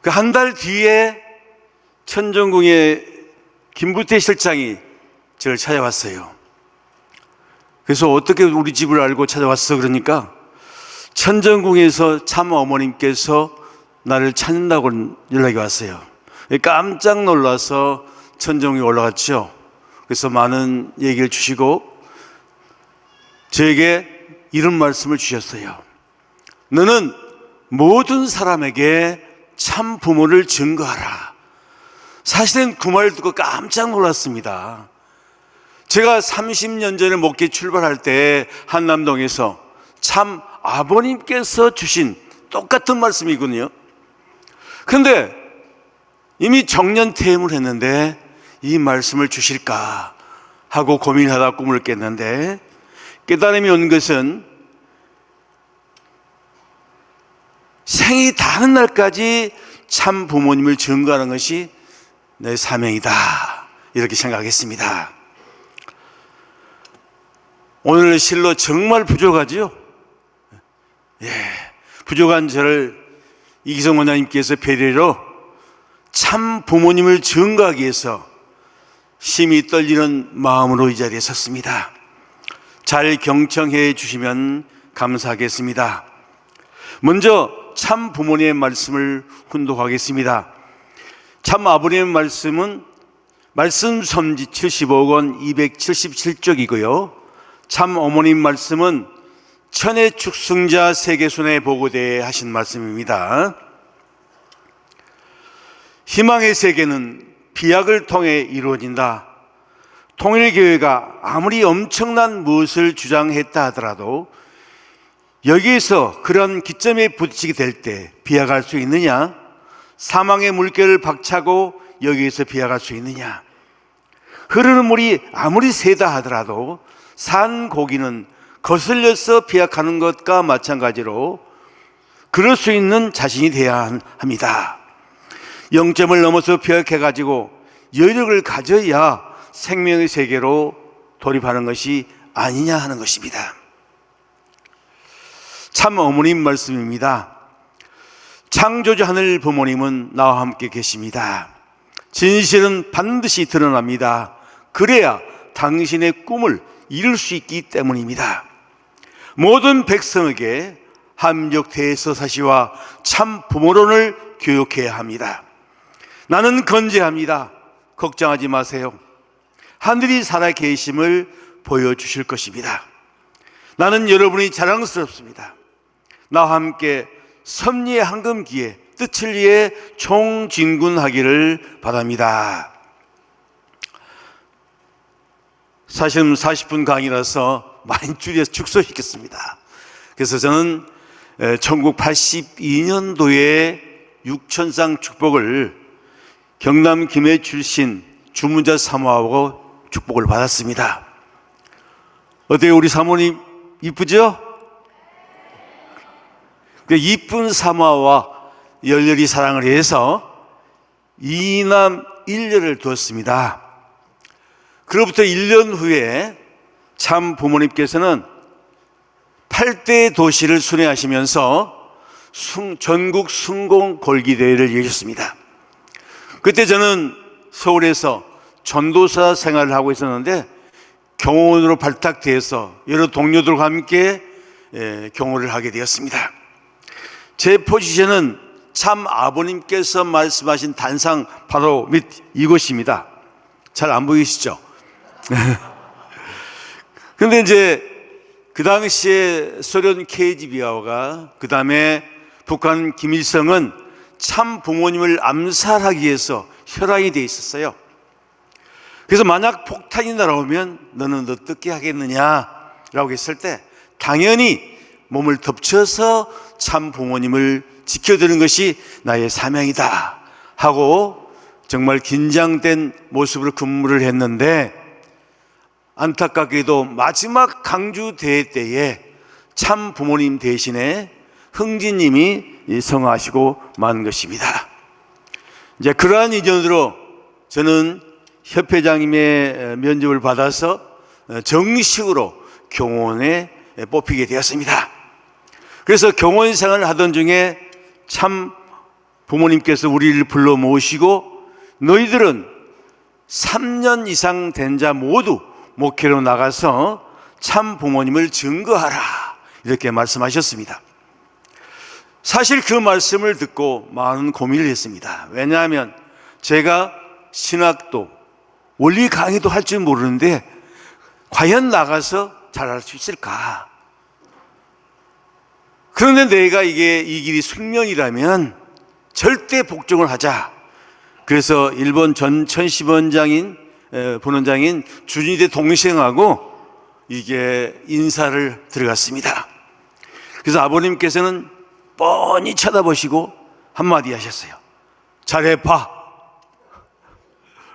그 한 달 뒤에 천정궁의 김부태 실장이 저를 찾아왔어요. 그래서 어떻게 우리 집을 알고 찾아왔어? 그러니까 천정궁에서 참 어머님께서 나를 찾는다고 연락이 왔어요. 깜짝 놀라서 천정궁에 올라갔죠. 그래서 많은 얘기를 주시고 저에게 이런 말씀을 주셨어요. 너는 모든 사람에게 참 부모를 증거하라. 사실은 그 말을 듣고 깜짝 놀랐습니다. 제가 30년 전에 목회 출발할 때 한남동에서 참 아버님께서 주신 똑같은 말씀이거든요. 그런데 이미 정년퇴임을 했는데 이 말씀을 주실까 하고 고민하다 꿈을 깼는데 깨달음이 온 것은 생이 다는 날까지 참 부모님을 증거하는 것이 내 사명이다, 이렇게 생각했습니다. 오늘 실로 정말 부족하지요? 부족한 저를 이기성 원장님께서 배려로 참 부모님을 증거하기 위해서 심히 떨리는 마음으로 이 자리에 섰습니다. 잘 경청해 주시면 감사하겠습니다. 먼저 참 부모님의 말씀을 훈독하겠습니다. 참 아버님의 말씀은 말씀 선지 75권 277쪽이고요. 참 어머님 말씀은 천의 축승자 세계순회 보고대에 하신 말씀입니다. 희망의 세계는 비약을 통해 이루어진다. 통일교회가 아무리 엄청난 무엇을 주장했다 하더라도 여기에서 그런 기점에 부딪히게 될 때 비약할 수 있느냐? 사망의 물결을 박차고 여기에서 비약할 수 있느냐? 흐르는 물이 아무리 세다 하더라도 산 고기는 거슬려서 비약하는 것과 마찬가지로 그럴 수 있는 자신이 되어야 합니다. 0점을 넘어서 비약해가지고 여력을 가져야 생명의 세계로 돌입하는 것이 아니냐 하는 것입니다. 참 어머님 말씀입니다. 창조주 하늘 부모님은 나와 함께 계십니다. 진실은 반드시 드러납니다. 그래야 당신의 꿈을 이룰 수 있기 때문입니다. 모든 백성에게 합력 대서사시와 참 부모론을 교육해야 합니다. 나는 건재합니다. 걱정하지 마세요. 하늘이 살아계심을 보여주실 것입니다. 나는 여러분이 자랑스럽습니다. 나와 함께 섭리의 황금기에 뜻을 위해 총진군하기를 바랍니다. 사실은 40분 강의라서 많이 줄여서 축소시켰습니다. 그래서 저는 1982년도에 육천상 축복을 경남 김해 출신 주문자 사모하고 축복을 받았습니다. 어때요? 우리 사모님 이쁘죠? 그 이쁜 사모와 열렬히 사랑을 해서 2남 1녀를 두었습니다. 그로부터 1년 후에 참 부모님께서는 8대 도시를 순회하시면서 전국 순공 골기대회를 열렸습니다. 그때 저는 서울에서 전도사 생활을 하고 있었는데 경호원으로 발탁되어서 여러 동료들과 함께 경호를 하게 되었습니다. 제 포지션은 참 아버님께서 말씀하신 단상 바로 밑 이곳입니다. 잘 안 보이시죠? 근데 이제 그 당시에 소련 KGB가 그 다음에 북한 김일성은 참 부모님을 암살하기 위해서 혈안이 돼 있었어요. 그래서 만약 폭탄이 날아오면 너는 어떻게 하겠느냐라고 했을 때 당연히 몸을 덮쳐서 참 부모님을 지켜드리는 것이 나의 사명이다 하고 정말 긴장된 모습으로 근무를 했는데 안타깝게도 마지막 강주 대회 때에 참 부모님 대신에 흥진님이 성화하시고 만 것입니다. 이제 그러한 인연으로 저는 협회장님의 면접을 받아서 정식으로 경호원에 뽑히게 되었습니다. 그래서 경호원 생활을 하던 중에 참 부모님께서 우리를 불러 모으시고 너희들은 3년 이상 된 자 모두 목회로 나가서 참 부모님을 증거하라, 이렇게 말씀하셨습니다. 사실 그 말씀을 듣고 많은 고민을 했습니다. 왜냐하면 제가 신학도 원리 강의도 할 줄 모르는데 과연 나가서 잘할 수 있을까? 그런데 내가 이 길이 숙명이라면 절대 복종을 하자. 그래서 일본 전 천시본장인 주니대 동생하고 이게 인사를 들어갔습니다. 그래서 아버님께서는 뻔히 쳐다보시고 한마디 하셨어요. 잘해봐.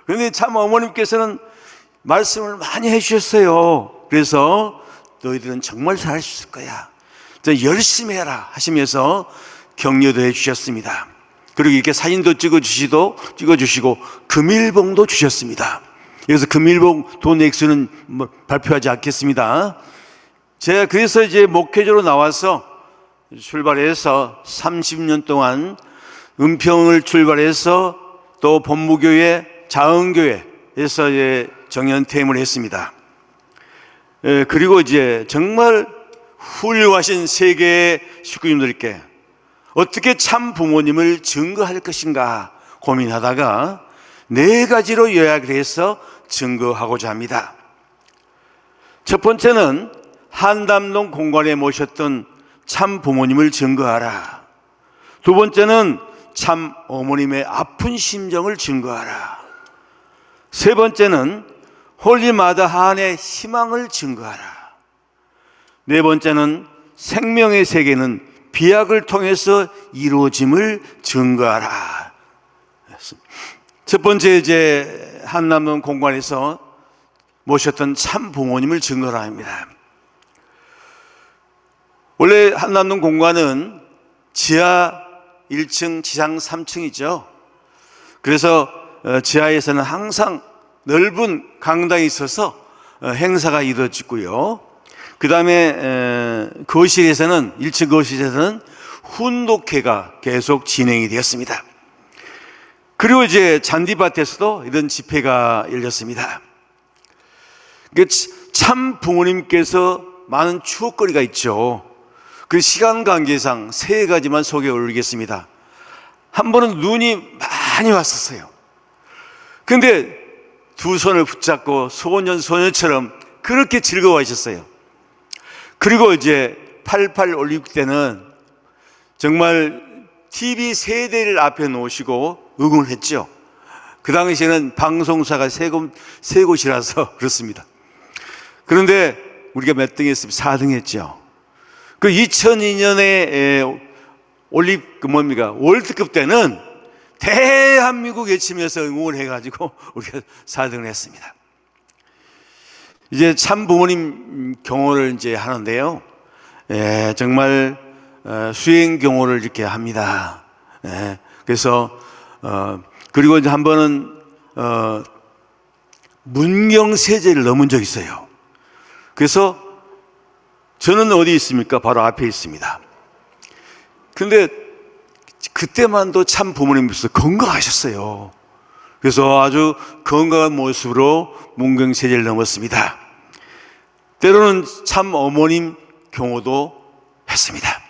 그런데 참 어머님께서는 말씀을 많이 해주셨어요. 그래서 너희들은 정말 잘할 수 있을 거야, 열심히 해라 하시면서 격려도 해주셨습니다. 그리고 이렇게 사진도 찍어주시고 금일봉도 주셨습니다. 그래서 금일봉 돈 액수는 발표하지 않겠습니다. 제가 그래서 이제 목회자로 나와서 출발해서 30년 동안 은평을 출발해서 또 법무교회, 자은교회에서 이제 정년퇴임을 했습니다. 그리고 이제 정말 훌륭하신 세계의 식구님들께 어떻게 참 부모님을 증거할 것인가 고민하다가 4가지로 요약을 해서 증거하고자 합니다. 첫 번째는 한담동 공관에 모셨던 참 부모님을 증거하라. 두 번째는 참 어머님의 아픈 심정을 증거하라. 세 번째는 홀리마다 한의 희망을 증거하라. 네 번째는 생명의 세계는 비약을 통해서 이루어짐을 증거하라. 첫 번째 이제 한남동 공관에서 모셨던 참 부모님을 증거하라 합니다. 원래 한남동 공관은 지하 1층, 지상 3층이죠. 그래서 지하에서는 항상 넓은 강당이 있어서 행사가 이루어지고요. 그 다음에 거실에서는 1층 거실에서는 훈독회가 계속 진행이 되었습니다. 그리고 이제 잔디밭에서도 이런 집회가 열렸습니다. 참 부모님께서 많은 추억거리가 있죠. 그 시간 관계상 3가지만 소개해 올리겠습니다. 한 번은 눈이 많이 왔었어요. 근데 두 손을 붙잡고 소년처럼 그렇게 즐거워하셨어요. 그리고 이제 88 올림픽 때는 정말 TV 세대를 앞에 놓으시고 응원을 했죠. 그 당시에는 방송사가 세 곳이라서 그렇습니다. 그런데 우리가 몇 등 했습니까? 4등 했죠. 그 2002년에 월드컵 때는 대한민국 외치면서 응원을 해가지고 우리가 4등을 했습니다. 이제 참 부모님 경호를 이제 하는데요. 정말 수행 경호를 이렇게 합니다. 그래서 그리고 이제 한 번은 문경세제를 넘은 적이 있어요. 그래서 저는 어디 있습니까? 바로 앞에 있습니다. 근데 그때만도 참 부모님께서 건강하셨어요. 그래서 아주 건강한 모습으로 문경세제를 넘었습니다. 때로는 참 어머님 경호도 했습니다.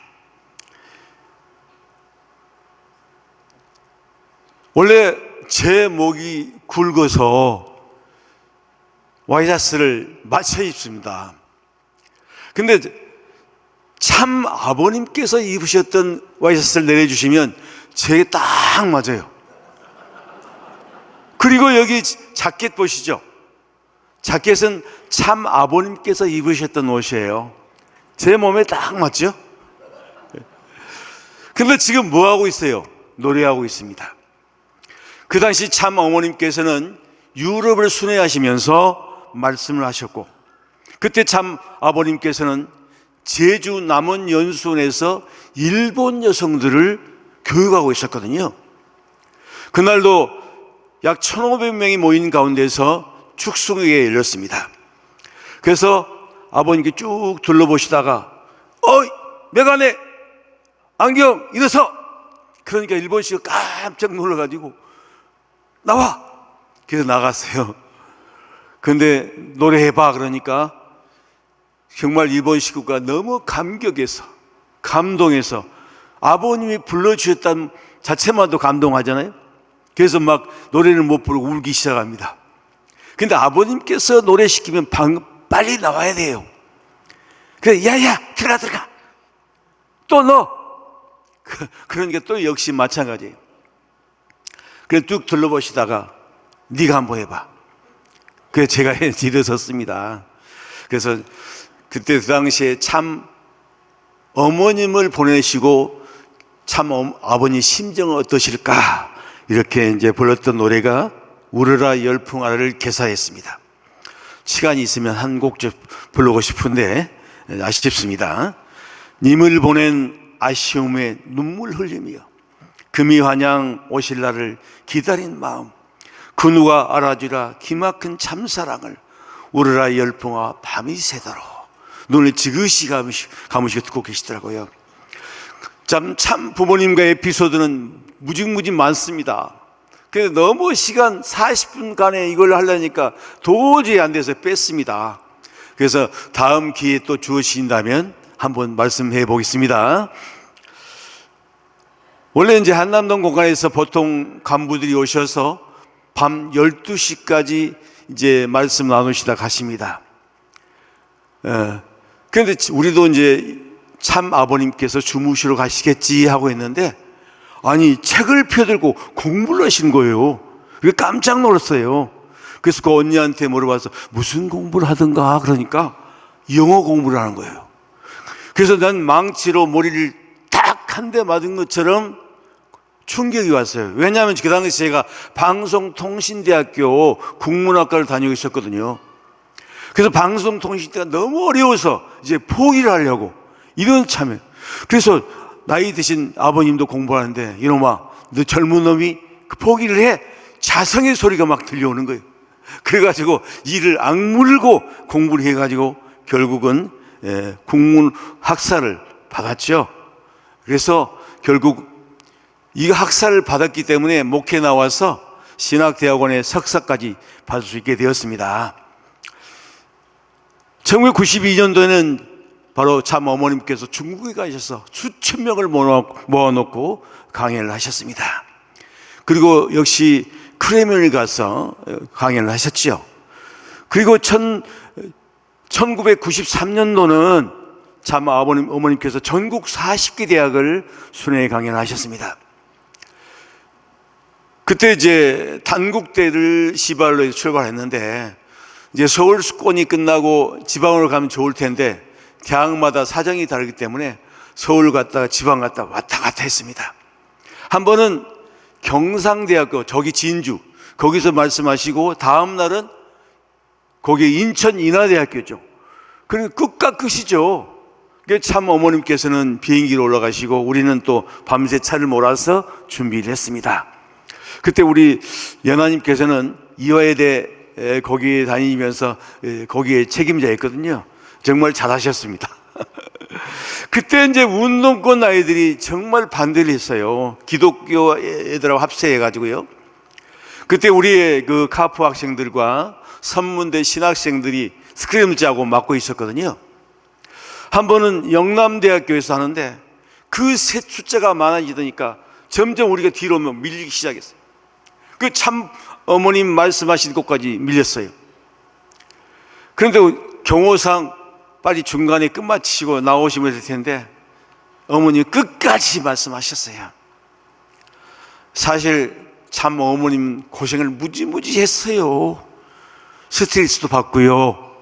원래 제 목이 굵어서 와이셔츠를 맞춰 입습니다. 근데 참 아버님께서 입으셨던 와이셔츠를 내려주시면 제게 딱 맞아요. 그리고 여기 자켓 보시죠. 자켓은 참 아버님께서 입으셨던 옷이에요. 제 몸에 딱 맞죠? 근데 지금 뭐 하고 있어요? 노래하고 있습니다. 그 당시 참 어머님께서는 유럽을 순회하시면서 말씀을 하셨고, 그때 참 아버님께서는 제주 남원 연수원에서 일본 여성들을 교육하고 있었거든요. 그날도 약 1,500명이 모인 가운데서 축성회가 열렸습니다. 그래서 아버님께 쭉 둘러보시다가 메가네 안경 일어서 그러니까 일본식이 깜짝 놀라가지고 나와! 그래서 나갔어요. 근데 노래해봐 그러니까 정말 일본 식구가 너무 감격해서 감동해서 아버님이 불러주셨다는 자체만도 감동하잖아요. 그래서 막 노래를 못 부르고 울기 시작합니다. 근데 아버님께서 노래 시키면 빨리 나와야 돼요. 그래, 야야 들어가 또 너. 그러니까 또 역시 마찬가지예요. 그래서 쭉 둘러보시다가 네가 한번 해봐. 그래서 제가 일어섰습니다. 그래서 그때 그 당시에 참 어머님을 보내시고 참 아버님 심정은 어떠실까 이렇게 이제 불렀던 노래가 우러라 열풍아라를 개사했습니다. 시간이 있으면 한 곡 부르고 싶은데 아쉽습니다. 님을 보낸 아쉬움에 눈물 흘리며 금이 환양 오실 날을 기다린 마음 그 누가 알아주라 기막힌 참사랑을 우러라 열풍아 밤이 새도록 눈을 지그시 감으시고 듣고 계시더라고요. 참 부모님과의 에피소드는 무지무지 많습니다. 그래서 너무 시간 40분간에 이걸 하려니까 도저히 안 돼서 뺐습니다. 그래서 다음 기회에 또 주어진다면 한번 말씀해 보겠습니다. 원래 이제 한남동 공간에서 보통 간부들이 오셔서 밤 12시까지 이제 말씀 나누시다 가십니다. 그런데 우리도 이제 참 아버님께서 주무시러 가시겠지 하고 했는데 아니 책을 펴들고 공부를 하신 거예요. 그게 깜짝 놀랐어요. 그래서 그 언니한테 물어봐서 무슨 공부를 하던가 그러니까 영어 공부를 하는 거예요. 그래서 난 망치로 머리를 딱 한 대 맞은 것처럼 충격이 왔어요. 왜냐하면 그 당시 제가 방송통신대학교 국문학과를 다니고 있었거든요. 그래서 방송통신대가 너무 어려워서 이제 포기를 하려고 이런 참에 그래서 나이 드신 아버님도 공부하는데 이놈아 너 젊은 놈이 그 포기를 해 자성의 소리가 막 들려오는 거예요. 그래가지고 이를 악물고 공부를 해가지고 결국은 국문학사를 받았죠. 그래서 결국 이 학사를 받았기 때문에 목회 나와서 신학대학원의 석사까지 받을 수 있게 되었습니다. 1992년도에는 바로 참 어머님께서 중국에 가셔서 수천 명을 모아놓고 강연을 하셨습니다. 그리고 역시 크레면에 가서 강연을 하셨죠. 그리고 1993년도는 참 어머님께서 전국 40개 대학을 순회 강연을 하셨습니다. 그때 이제 단국대를 시발로 출발했는데 이제 서울 수권이 끝나고 지방으로 가면 좋을 텐데 대학마다 사정이 다르기 때문에 서울 갔다가 지방 갔다가 왔다 갔다 했습니다. 한 번은 경상대학교 저기 진주 거기서 말씀하시고 다음 날은 거기 인천 인하대학교죠. 그러니까 끝과 끝이죠. 참 어머님께서는 비행기로 올라가시고 우리는 또 밤새 차를 몰아서 준비를 했습니다. 그때 우리 연하님께서는 이화여대 거기에 다니면서 거기에 책임자였거든요. 정말 잘하셨습니다. 그때 이제 운동권 아이들이 정말 반대를 했어요. 기독교 애들하고 합세해가지고요. 그때 우리의 그 카프 학생들과 선문대 신학생들이 스크림 짜고 맞고 있었거든요. 한 번은 영남대학교에서 하는데 그 숫자가 많아지니까 점점 우리가 뒤로 밀리기 시작했어요. 그 참 어머님 말씀하신 곳까지 밀렸어요. 그런데 경호상 빨리 중간에 끝마치시고 나오시면 될 텐데 어머니 끝까지 말씀하셨어요. 사실 참 어머님 고생을 무지무지 했어요. 스트레스도 받고요.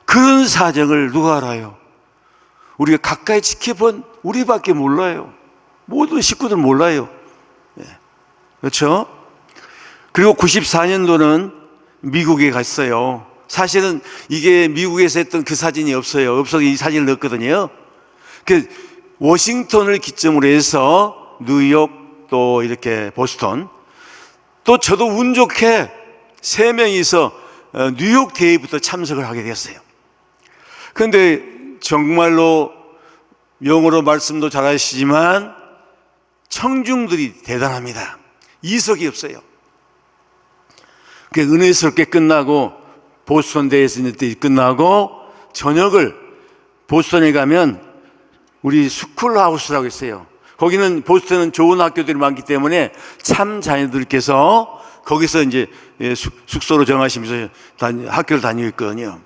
그런 사정을 누가 알아요? 우리가 가까이 지켜본 우리밖에 몰라요. 모든 식구들 몰라요. 그렇죠? 그리고 94년도는 미국에 갔어요. 사실은 이게 미국에서 했던 그 사진이 없어요. 없어서 이 사진을 넣었거든요. 그 워싱턴을 기점으로 해서 뉴욕 또 이렇게 보스턴 또 저도 운 좋게 3명이서 뉴욕 대회부터 참석을 하게 됐어요. 그런데 정말로 영어로 말씀도 잘하시지만 청중들이 대단합니다. 이석이 없어요. 은혜스럽게 끝나고 보스턴 대회에서 끝나고 저녁을 보스턴에 가면 우리 스쿨하우스라고 있어요. 거기는 보스턴은 좋은 학교들이 많기 때문에 참 자녀들께서 거기서 이제 숙소로 정하시면서 학교를 다니고 있거든요.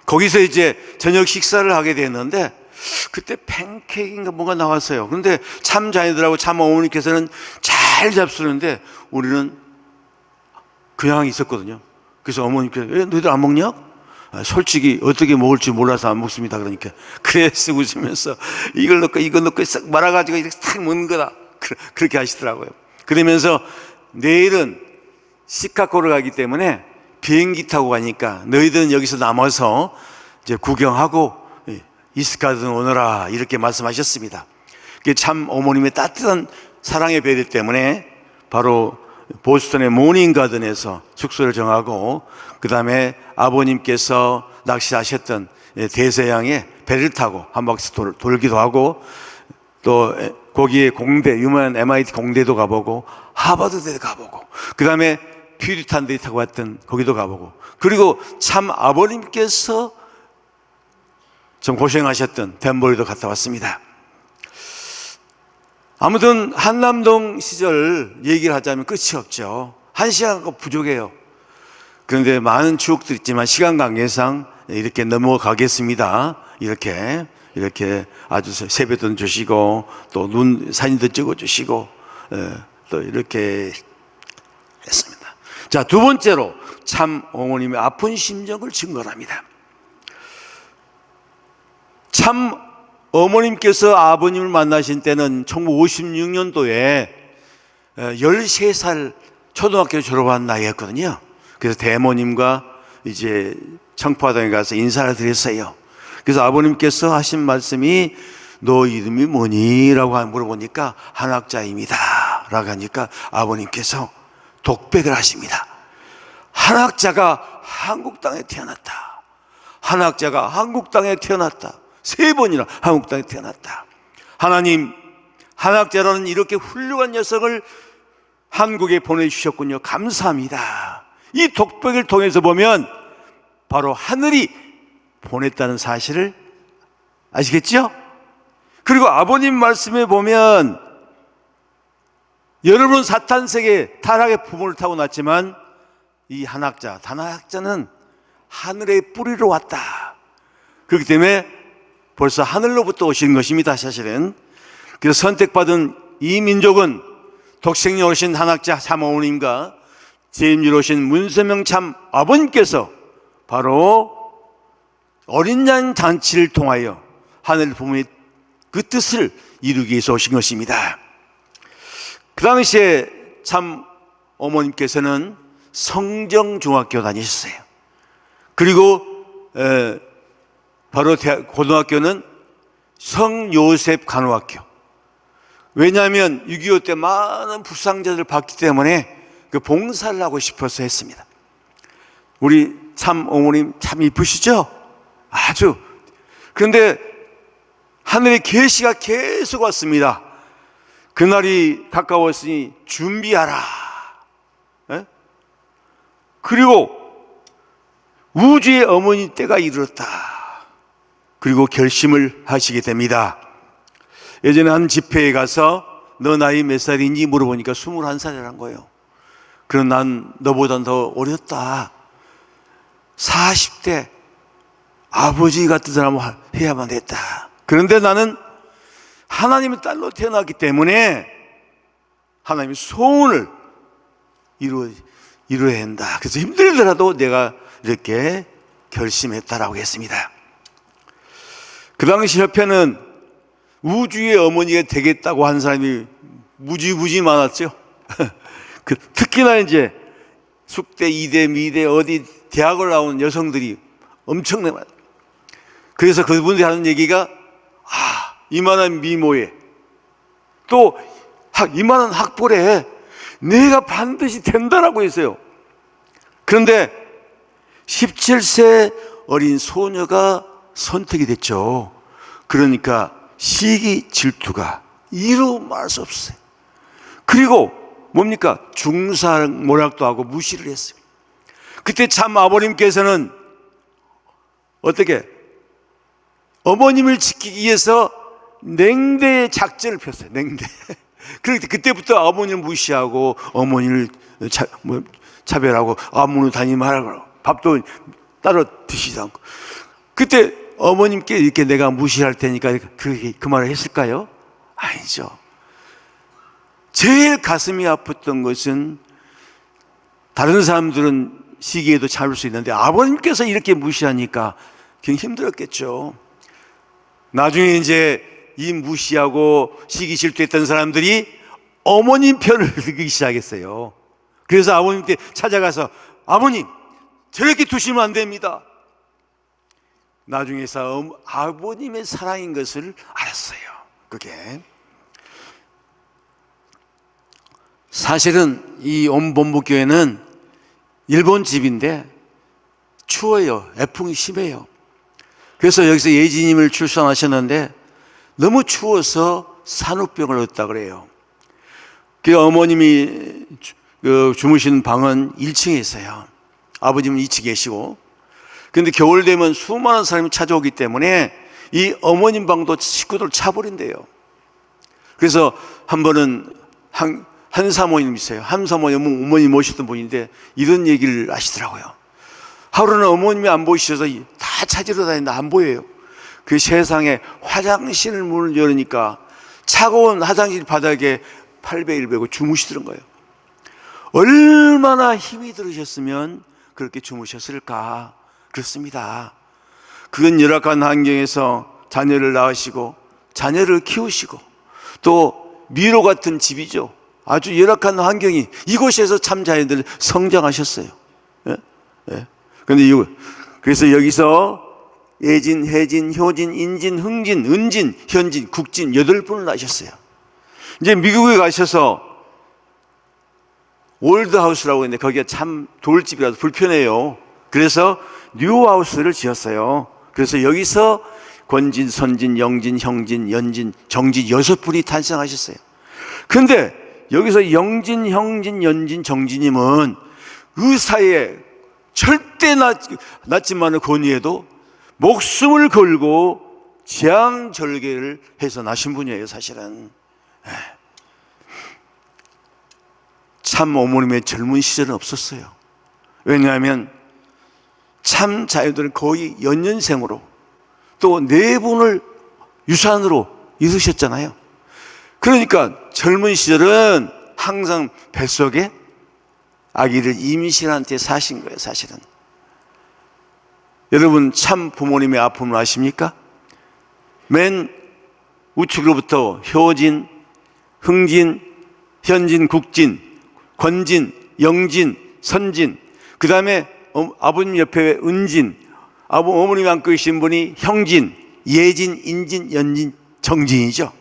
거기서 이제 저녁 식사를 하게 됐는데 그때 팬케이크인가 뭔가 나왔어요. 그런데 참 자녀들하고 참 어머니께서는 잘 잡수는데 우리는 그냥 있었거든요. 그래서 어머니께서 너희들 안 먹냐? 솔직히 어떻게 먹을지 몰라서 안 먹습니다. 그러니까 그래서 웃으면서 이걸 넣고 이거 넣고 싹 말아가지고 이렇게 탁 먹는 거다. 그렇게 하시더라고요. 그러면서 내일은 시카고를 가기 때문에 비행기 타고 가니까 너희들은 여기서 남아서 이제 구경하고 이스카든 오너라 이렇게 말씀하셨습니다. 그게 참 어머님의 따뜻한 사랑의 배려 때문에 바로 보스턴의 모닝가든에서 숙소를 정하고 그 다음에 아버님께서 낚시하셨던 대서양에 배를 타고 한 바퀴 돌기도 하고 또 거기에 공대, 유명한 MIT 공대도 가보고 하버드대도 가보고 그 다음에 퓨리탄들이 타고 왔던 거기도 가보고 그리고 참 아버님께서 좀 고생하셨던 덴버리도 갔다 왔습니다. 아무튼 한남동 시절 얘기를 하자면 끝이 없죠. 1시간가 부족해요. 그런데 많은 추억들이 있지만 시간 관계상 이렇게 넘어가겠습니다. 이렇게 아주 세뱃돈 주시고 또 눈 사진도 찍어주시고 또 이렇게 했습니다. 자, 두 번째로 참 어머님의 아픈 심정을 증거합니다. 참 어머님께서 아버님을 만나신 때는 1956년도에 13살 초등학교 졸업한 나이였거든요. 그래서 대모님과 이제 청포화동에 가서 인사를 드렸어요. 그래서 아버님께서 하신 말씀이 너 이름이 뭐니? 라고 물어보니까 한학자입니다. 라고 하니까 아버님께서 독백을 하십니다. 한학자가 한국 땅에 태어났다. 한학자가 한국 땅에 태어났다. 3번이나 한국 땅에 태어났다. 하나님, 한학자라는 이렇게 훌륭한 녀석을 한국에 보내주셨군요. 감사합니다. 이 독백을 통해서 보면 바로 하늘이 보냈다는 사실을 아시겠죠? 그리고 아버님 말씀에 보면 여러분 사탄세계 타락의 부모를 타고 났지만 이 한학자, 단학자는 하늘의 뿌리로 왔다. 그렇기 때문에 벌써 하늘로부터 오신 것입니다, 사실은. 그래서 선택받은 이 민족은 독생녀 오신 한학자 참 어머님과 재임주로 오신 문세명 참 아버님께서 바로 어린 양 잔치를 통하여 하늘 부모의 그 뜻을 이루기 위해서 오신 것입니다. 그 당시에 참 어머님께서는 성정중학교 다니셨어요. 그리고 바로 고등학교는 성요셉 간호학교. 왜냐하면 6.25 때 많은 불상자들을 봤기 때문에 그 봉사를 하고 싶어서 했습니다. 우리 참 어머님 참 이쁘시죠? 아주. 그런데 하늘의 계시가 계속 왔습니다. 그날이 가까웠으니 준비하라. 에? 그리고 우주의 어머니 때가 이르렀다. 그리고 결심을 하시게 됩니다. 예전에 한 집회에 가서 너 나이 몇 살인지 물어보니까 21살이라는 거예요. 그럼 난 너보다 더 어렸다. 40대 아버지 같은 사람을 해야만 했다. 그런데 나는 하나님의 딸로 태어났기 때문에 하나님의 소원을 이루어야 한다. 그래서 힘들더라도 내가 이렇게 결심했다라고 했습니다. 그 당시 협회는 우주의 어머니가 되겠다고 한 사람이 무지무지 많았죠. 특히나 이제 숙대, 이대, 미대, 어디 대학을 나온 여성들이 엄청나게 많아요. 그래서 그분들이 하는 얘기가 이만한 미모에 또 이만한 학벌에 내가 반드시 된다라고 했어요. 그런데 17세 어린 소녀가 선택이 됐죠. 그러니까 시기 질투가 이루 말할 수 없어요. 그리고 뭡니까? 중상모략도 하고 무시를 했어요. 그때 참 아버님께서는 어떻게 어머님을 지키기 위해서 냉대의 작전을 폈어요. 냉대. 그런데 그때부터 어머니를 무시하고 어머니를 차별하고 아무나 다니지 말라고, 밥도 따로 드시지 않고. 그때 어머님께 이렇게 내가 무시할 테니까 그 말을 했을까요? 아니죠. 제일 가슴이 아팠던 것은 다른 사람들은 시기에도 참을 수 있는데 아버님께서 이렇게 무시하니까 굉장히 힘들었겠죠. 나중에 이제 이 무시하고 시기 질투했던 사람들이 어머님 편을 들기 시작했어요. 그래서 아버님께 찾아가서 아버님 저렇게 두시면 안 됩니다. 나중에서 아버님의 사랑인 것을 알았어요. 그게 사실은 이 온본부교회는 일본 집인데 추워요. 애풍이 심해요. 그래서 여기서 예지님을 출산하셨는데 너무 추워서 산후병을 얻었다 그래요. 그 어머님이 주무시는 방은 1층에 있어요. 아버님은 2층에 계시고. 그런데 겨울 되면 수많은 사람이 찾아오기 때문에 이 어머님 방도 식구들 차버린대요. 그래서 한 번은 한 사모님 있어요. 한 사모님은 어머니 모시던 분인데 이런 얘기를 하시더라고요. 하루는 어머님이 안 보이셔서 다 찾으러 다니는데 안 보여요. 그 세상에 화장실 문을 열으니까 차가운 화장실 바닥에 800일 베고 주무시더란 거예요. 얼마나 힘이 들으셨으면 그렇게 주무셨을까. 그렇습니다. 그건 열악한 환경에서 자녀를 낳으시고 자녀를 키우시고 또 미로 같은 집이죠. 아주 열악한 환경이 이곳에서 참 자녀들 성장하셨어요. 예? 예. 그래서 여기서 예진, 혜진, 효진, 인진, 흥진, 은진, 현진, 국진 8분을 낳으셨어요. 이제 미국에 가셔서 올드하우스라고 했는데 거기가 참 돌집이라서 불편해요. 그래서 뉴하우스를 지었어요. 그래서 여기서 권진, 선진, 영진, 형진, 연진, 정진 6분이 탄생하셨어요. 그런데 여기서 영진, 형진, 연진, 정진님은 의사에 절대 낳지만을 권유해도 목숨을 걸고 지향절개를 해서 나신 분이에요. 사실은 참 어머님의 젊은 시절은 없었어요. 왜냐하면 참 자녀들은 거의 연년생으로 또 4분을 유산으로 잃으셨잖아요. 그러니까 젊은 시절은 항상 뱃속에 아기를 임신한 채 사신 거예요. 사실은 여러분 참 부모님의 아픔을 아십니까? 맨 우측으로부터 효진, 흥진, 현진, 국진, 권진, 영진, 선진, 그 다음에 아버님 옆에 은진, 어머님이 안고 계신 분이 형진, 예진, 인진, 연진, 정진이죠.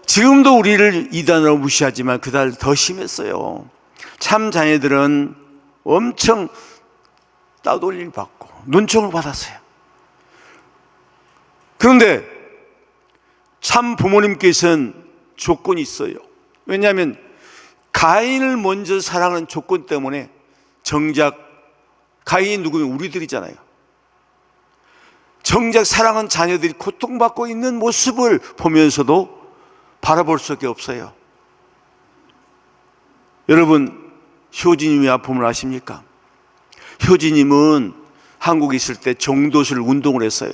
지금도 우리를 이단으로 무시하지만 그달 더 심했어요. 참 자녀들은 엄청 따돌림 받고 눈총을 받았어요. 그런데 참 부모님께서는 조건이 있어요. 왜냐하면 가인을 먼저 사랑하는 조건 때문에 정작 가인이 누구면 우리들이잖아요. 정작 사랑하는 자녀들이 고통받고 있는 모습을 보면서도 바라볼 수밖에 없어요. 여러분 효진님의 아픔을 아십니까? 효진님은 한국에 있을 때 정도술 운동을 했어요.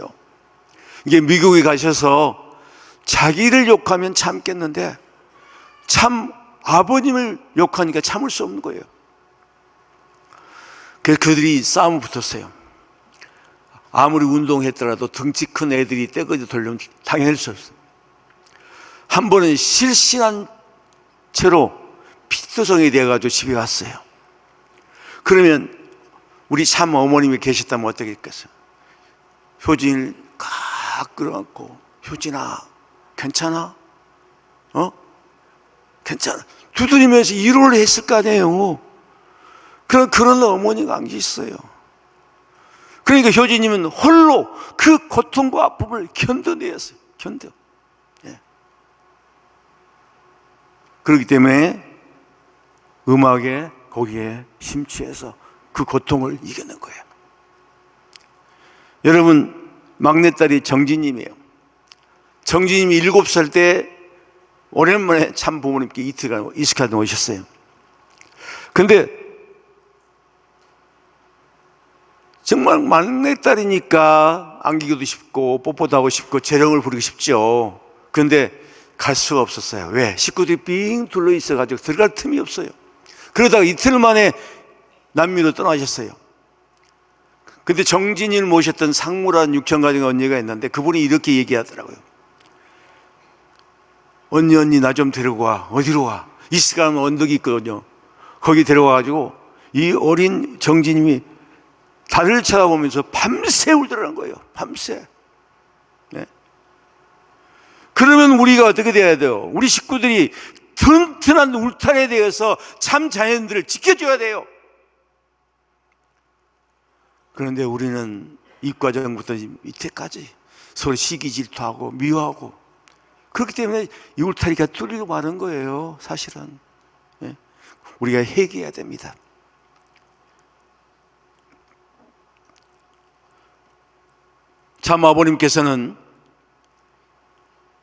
이게 미국에 가셔서 자기를 욕하면 참겠는데 참 아버님을 욕하니까 참을 수 없는 거예요. 그래서 그들이 싸움을 붙었어요. 아무리 운동했더라도 덩치 큰 애들이 떼거지 돌려면 당연할 수 없어요. 한 번은 실신한 채로 피투성이 되어가지고 집에 갔어요. 그러면 우리 참 어머님이 계셨다면 어떻게 했겠어요? 효진을 각 끌어안고 효진아 괜찮아? 괜찮아. 두드리면서 위로를 했을 거 아니에요. 그런 어머니가 안 계셨어요. 그러니까 효진님은 홀로 그 고통과 아픔을 견뎌내었어요. 예. 그렇기 때문에 음악에 거기에 심취해서 그 고통을 이겨낸 거예요. 여러분, 막내딸이 정진님이에요. 정진님이 7살 때 오랜만에 참 부모님께 이틀간 이스카드 오셨어요. 근데 정말 막내딸이니까 안기기도 쉽고 뽀뽀도 하고 싶고 재롱을 부리고 싶죠. 그런데 갈 수가 없었어요. 왜? 식구들이 삥 둘러 있어가지고 들어갈 틈이 없어요. 그러다가 이틀 만에 남미로 떠나셨어요. 근데 정진이를 모셨던 상무라는 육천가정 언니가 있는데 그분이 이렇게 얘기하더라고요. 언니 나 좀 데리고 와. 어디로 와? 이스가는 언덕이 있거든요. 거기 데려와가지고 이 어린 정진님이 달을 쳐다보면서 밤새 울더라는 거예요. 밤새. 네. 그러면 우리가 어떻게 돼야 돼요? 우리 식구들이 튼튼한 울타리에 대해서 참 자연들을 지켜줘야 돼요. 그런데 우리는 입과정부터 밑에까지 서로 시기 질투하고 미워하고 그렇기 때문에 이 울타리가 뚫리고 마는 거예요. 사실은. 예? 우리가 회개해야 됩니다. 참 아버님께서는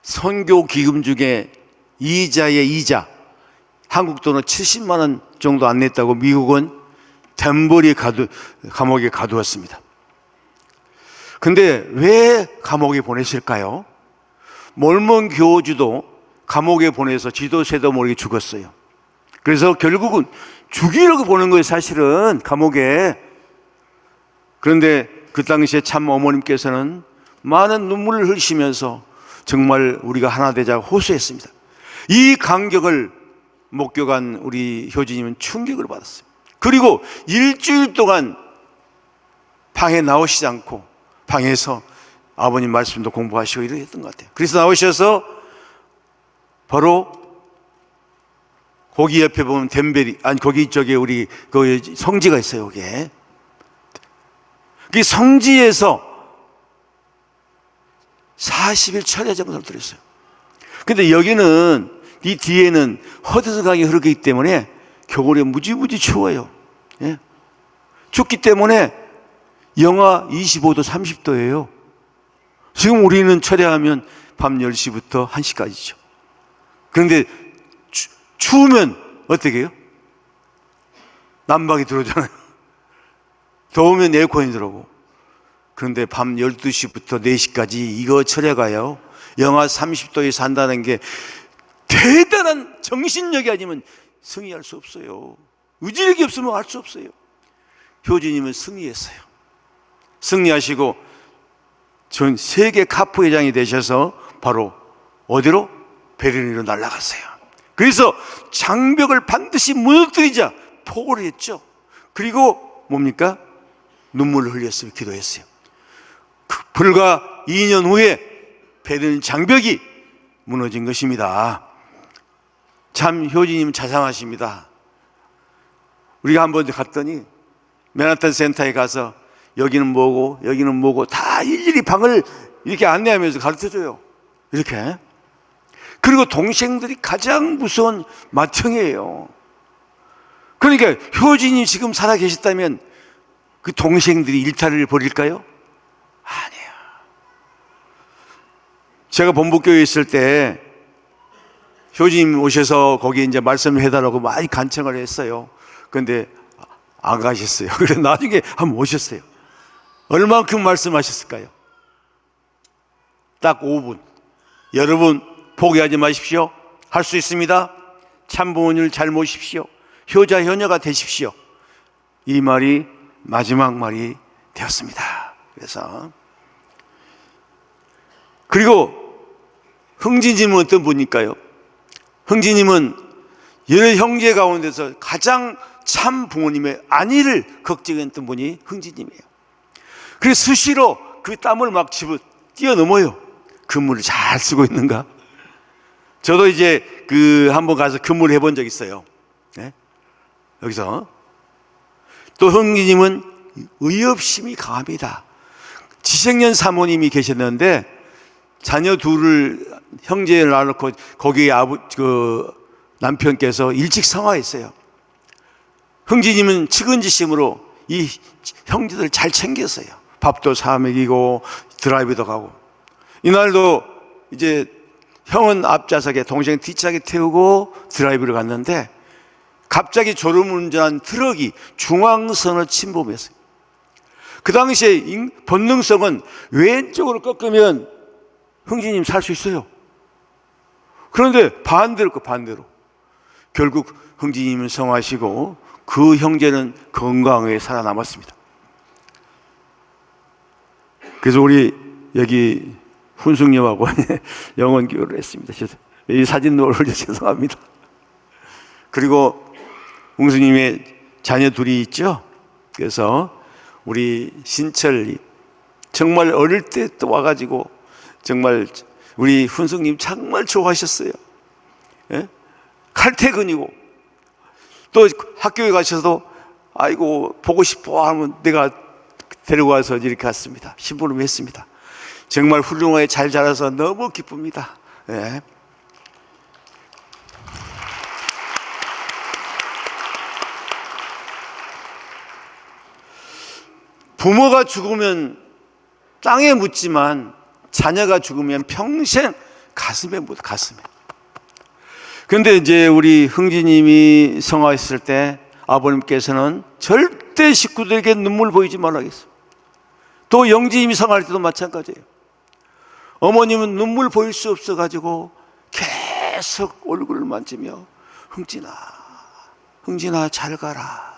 선교 기금 중에 이자의 이자, 한국 돈은 70만 원 정도 안 냈다고 미국은 덴버리 감옥에 가두었습니다. 근데 왜 감옥에 보내실까요? 몰몬 교주도 감옥에 보내서 지도새도 모르게 죽었어요. 그래서 결국은 죽이려고 보낸 거예요, 사실은, 감옥에. 그런데 그 당시에 참 어머님께서는 많은 눈물을 흘리시면서 정말 우리가 하나 되자고 호소했습니다. 이 간격을 목격한 우리 효진님은 충격을 받았어요. 그리고 일주일 동안 방에 나오시지 않고 방에서 아버님 말씀도 공부하시고 이랬던 것 같아요. 그래서 나오셔서 바로 거기 옆에 보면 덴베리, 아니 거기 쪽에 우리 그 성지가 있어요. 여기에. 그 성지에서 40일 철야 정도를 드렸어요. 근데 여기는 이 뒤에는 허드슨 강이 흐르기 때문에 겨울에 무지무지 추워요. 예? 춥기 때문에 영하 25도, 30도예요. 지금 우리는 철야하면 밤 10시부터 1시까지죠. 그런데 추우면 어떻게 해요? 난방이 들어오잖아요. 더우면 에어컨이 들어오고. 그런데 밤 12시부터 4시까지 이거 철야가요. 영하 30도에 산다는 게 대단한 정신력이 아니면 승리할 수 없어요. 의지력이 없으면 할 수 없어요. 효진님은 승리했어요. 승리하시고 전 세계 카프 회장이 되셔서 바로 어디로? 베를린으로 날아갔어요. 그래서 장벽을 반드시 무너뜨리자 포고를 했죠. 그리고 뭡니까? 눈물을 흘렸어요. 기도했어요. 불과 2년 후에 베를린 장벽이 무너진 것입니다. 참 효진님 자상하십니다. 우리가 한번 갔더니 맨하탄 센터에 가서 여기는 뭐고 여기는 뭐고 다 일일이 방을 이렇게 안내하면서 가르쳐줘요. 이렇게. 그리고 동생들이 가장 무서운 맏형이에요. 그러니까 효진이 지금 살아 계셨다면 그 동생들이 일탈을 벌일까요? 아니에요. 제가 본부교회에 있을 때 효진님 오셔서 거기 이제 말씀을 해달라고 많이 간청을 했어요. 그런데 안 가셨어요. 그래서 나중에 한번 오셨어요. 얼만큼 말씀하셨을까요? 딱 5분. 여러분 포기하지 마십시오. 할 수 있습니다. 참부모님을 잘 모십시오. 효자 효녀가 되십시오. 이 말이 마지막 말이 되었습니다. 그리고 흥진님은 어떤 분일까요? 흥진님은 여러 형제 가운데서 가장 참 부모님의 안위를 걱정했던 분이 흥진님이에요. 그래서 수시로 그 땀을 막 뛰어넘어요. 근무를 잘 쓰고 있는가? 저도 이제 한번 가서 근무를 해본 적 있어요. 네? 여기서. 또 흥진님은 의협심이 강합니다. 지생년 사모님이 계셨는데 자녀 둘을 형제를 낳아놓고 거기에 남편께서 일찍 상화했어요. 흥진님은 측은지심으로 이 형제들 잘 챙겼어요. 밥도 사 먹이고 드라이브도 가고. 이날도 이제 형은 앞좌석에 동생 뒷좌석에 태우고 드라이브를 갔는데 갑자기 졸음운전한 트럭이 중앙선을 침범했어요. 그 당시에 본능성은 왼쪽으로 꺾으면 흥진님 살 수 있어요. 그런데 반대로 결국 흥진님은 성하시고 그 형제는 건강하게 살아남았습니다. 그래서 우리 여기 훈숙님하고 영원 교류를 했습니다. 이 사진 올려 죄송합니다. 그리고 웅수님의 자녀 둘이 있죠. 그래서 우리 신철이 정말 어릴 때 또 와가지고 정말 우리 훈숙님 정말 좋아하셨어요. 예? 칼퇴근이고 또 학교에 가셔서 아이고 보고 싶어 하면 내가 데리고 와서 이렇게 갔습니다. 심부름 했습니다. 정말 훌륭하게 잘 자라서 너무 기쁩니다. 예. 부모가 죽으면 땅에 묻지만 자녀가 죽으면 평생 가슴에 묻어, 가슴에. 그런데 이제 우리 흥진님이 성화했을 때 아버님께서는 절대 식구들에게 눈물 보이지 말라 했어요. 또 영지님이 성화할 때도 마찬가지예요. 어머님은 눈물 보일 수 없어가지고 계속 얼굴을 만지며 흥진아 잘 가라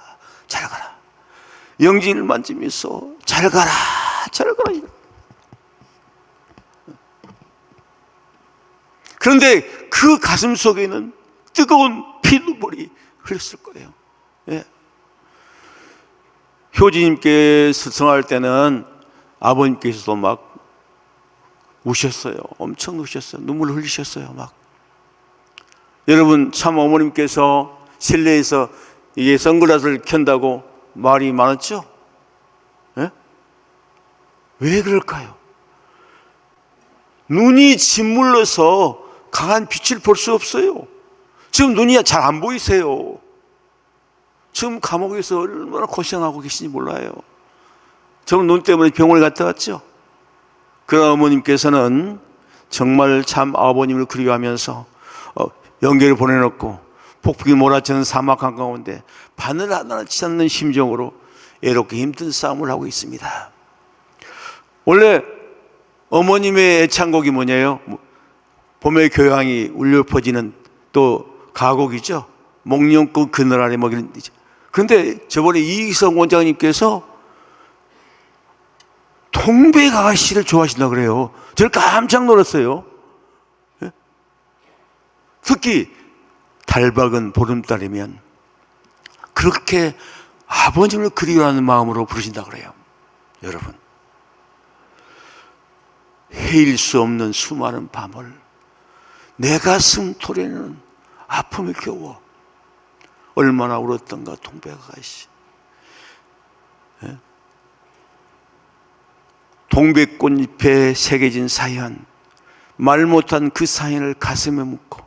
잘 가라. 영진을 만지면서 잘 가라 잘 가라. 그런데 그 가슴 속에는 뜨거운 피눈물이 흘렀을 거예요. 예. 효진님께서 성할 때는 아버님께서도 막 우셨어요. 엄청 우셨어요. 눈물 흘리셨어요. 막. 여러분 참 어머님께서 실내에서 이게 선글라스를 켠다고 말이 많았죠? 예? 왜 그럴까요? 눈이 짓물러서 강한 빛을 볼 수 없어요. 지금 눈이 잘 안 보이세요. 지금 감옥에서 얼마나 고생하고 계신지 몰라요. 저는 눈 때문에 병원에 갔다 왔죠. 그런 어머님께서는 정말 참 아버님을 그리워하면서 영계를 보내놓고 폭풍이 몰아치는 사막 한가운데 바늘 하나 치지 않는 심정으로 애롭게 힘든 싸움을 하고 있습니다. 원래 어머님의 애창곡이 뭐냐요? 봄의 교향이 울려 퍼지는 또 가곡이죠. 목련꽃 그늘 아래 먹이는 이죠. 그런데 저번에 이희성 원장님께서 동백 아가씨를 좋아하신다고 그래요. 저를 깜짝 놀랐어요. 특히 달박은 보름달이면 그렇게 아버님을 그리워하는 마음으로 부르신다고 그래요. 여러분, 헤일 수 없는 수많은 밤을 내 가슴 토래는 아픔이 겨워 얼마나 울었던가 동백 아가씨. 동백꽃잎에 새겨진 사연, 말 못한 그 사연을 가슴에 묻고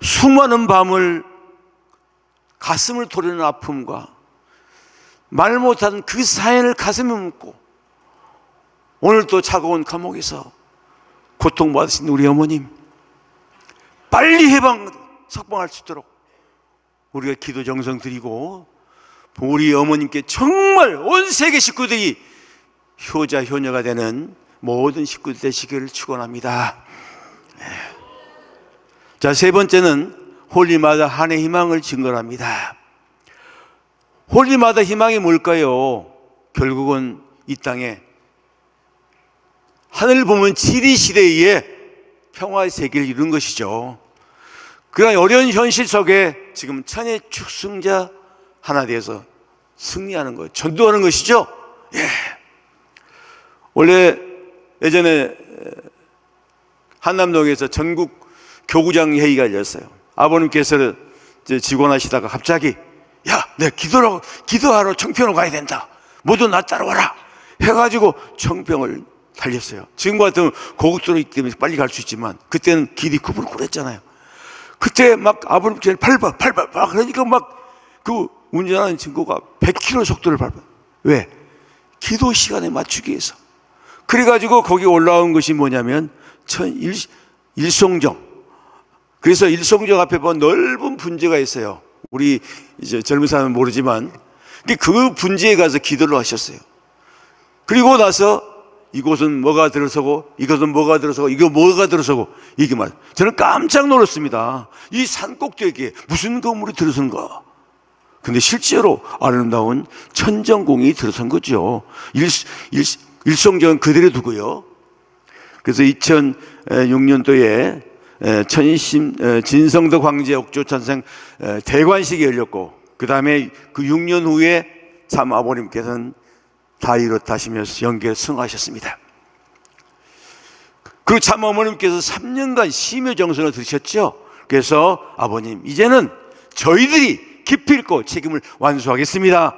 수많은 밤을 가슴을 토리는 아픔과 말 못한 그 사연을 가슴에 묻고 오늘 또 차가운 감옥에서 고통받으신 우리 어머님 빨리 석방할 수 있도록 우리가 기도 정성 드리고 우리 어머님께 정말 온 세계 식구들이 효자 효녀가 되는 모든 식구들 되시기를 축원합니다. 자, 세 번째는 홀리마다 한해 희망을 증거합니다. 홀리마다 희망이 뭘까요? 결국은 이 땅에 하늘 보면 지리 시대에 평화의 세계를 이룬 것이죠. 그러나 어려운 현실 속에 지금 천의 축승자 하나 되어서 승리하는 거예요. 전도하는 것이죠. 예. 원래 예전에 한남동에서 전국 교구장 회의가 열렸어요. 아버님께서 이제 직원하시다가 갑자기 야, 내가 기도하러 청평으로 가야 된다. 모두 나 따라와라. 해가지고 청평을 달렸어요. 지금 같으면 고속도로이기 때문에 빨리 갈 수 있지만 그때는 길이 구불구불했잖아요. 그때 막 아버님께서 밟아 그러니까 막 그 운전하는 친구가 100km 속도를 밟아. 왜? 기도 시간에 맞추기 위해서. 그래가지고 거기 올라온 것이 뭐냐면 일송정. 그래서 일송정 앞에 보면 넓은 분지가 있어요. 우리 이제 젊은 사람은 모르지만 그 분지에 가서 기도를 하셨어요. 그리고 나서 이곳은 뭐가 들어서고 이것은 뭐가 들어서고 이거 뭐가 들어서고 이게 말. 저는 깜짝 놀랐습니다. 이 산 꼭대기에 무슨 건물이 들어선가. 근데 실제로 아름다운 천정궁이 들어선 거죠. 일송정은 그대로 두고요. 그래서 2006년도에 진성도 황제 옥조 찬생 대관식이 열렸고, 그 다음에 그 6년 후에 참 아버님께서는 다 이렇다시면서 연결 승하셨습니다. 그리고 참 어머님께서 3년간 심요 정성을 들으셨죠. 그래서 아버님, 이제는 저희들이 깊이 있고 책임을 완수하겠습니다.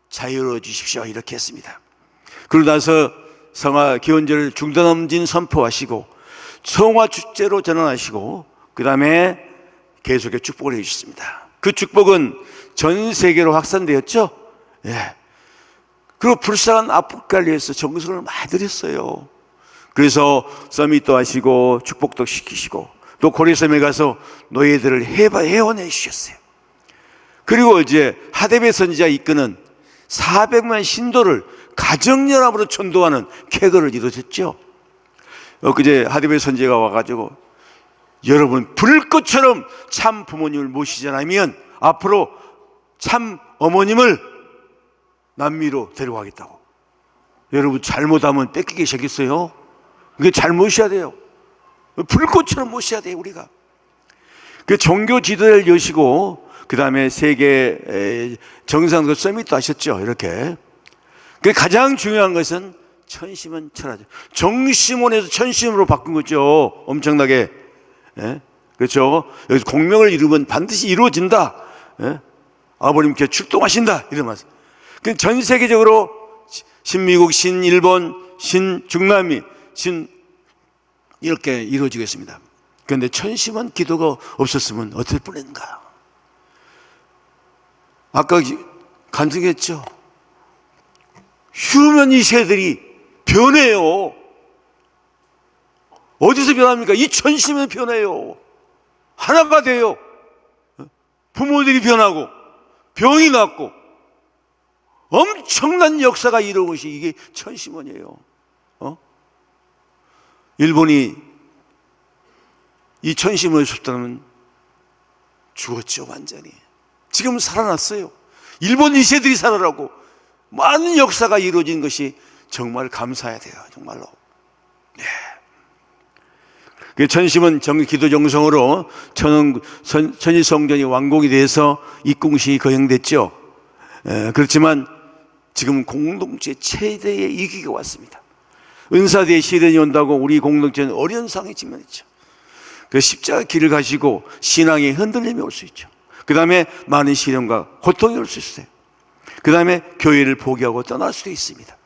자유로워 주십시오. 이렇게 했습니다. 그러고 나서 성화 기원절 중단엄진 선포하시고 성화 축제로 전환하시고, 그 다음에 계속해 축복을 해주셨습니다. 그 축복은 전 세계로 확산되었죠. 예. 그리고 불쌍한 아프리카를 위해서 정성을 많이 들였어요. 그래서 서밋도 하시고 축복도 시키시고 또 고려섬에 가서 노예들을 해원해 주셨어요. 그리고 이제 하데베 선지자 이끄는 400만 신도를 가정연합으로 전도하는 쾌거를 이루셨죠. 엊그제 하데베 선지자가 와가지고 여러분 불꽃처럼 참 부모님을 모시지 않으면 앞으로 참 어머님을 남미로 데려가겠다고. 여러분 잘못하면 뺏기게 생겼어요. 그게 잘 모셔야 돼요. 불꽃처럼 모셔야 돼요. 우리가 그 종교 지도를 여시고 그 다음에 세계 정상도 서밋도 하셨죠. 이렇게. 그 가장 중요한 것은 천심은 철하죠. 정심원에서 천심으로 바꾼 거죠. 엄청나게. 예? 그렇죠. 여기서 공명을 이루면 반드시 이루어진다. 예? 아버님께 출동하신다. 이러면서. 전 세계적으로 신미국, 신일본, 신중남미, 이렇게 이루어지겠습니다. 그런데 천심원 기도가 없었으면 어떨 뻔했는가. 아까 간증했죠. 휴면 이 세들이 변해요. 어디서 변합니까? 이 천심은 변해요. 하나가 돼요. 부모들이 변하고 병이 낫고 엄청난 역사가 이루어진 것이 이게 천심원이에요. 일본이 이 천심원을 줬다면 죽었죠. 완전히. 지금 살아났어요. 일본 2세들이 살아나고 많은 역사가 이루어진 것이 정말 감사해야 돼요. 정말로. 네. 그 천심은 기도 정성으로 천일성전이 완공이 돼서 입궁식이 거행됐죠. 그렇지만 지금 공동체 최대의 위기가 왔습니다. 은사대의 시련이 온다고 우리 공동체는 어려운 상황에 직면했죠. 그 십자가 길을 가시고 신앙의 흔들림이 올 수 있죠. 그 다음에 많은 시련과 고통이 올 수 있어요. 그 다음에 교회를 포기하고 떠날 수도 있습니다.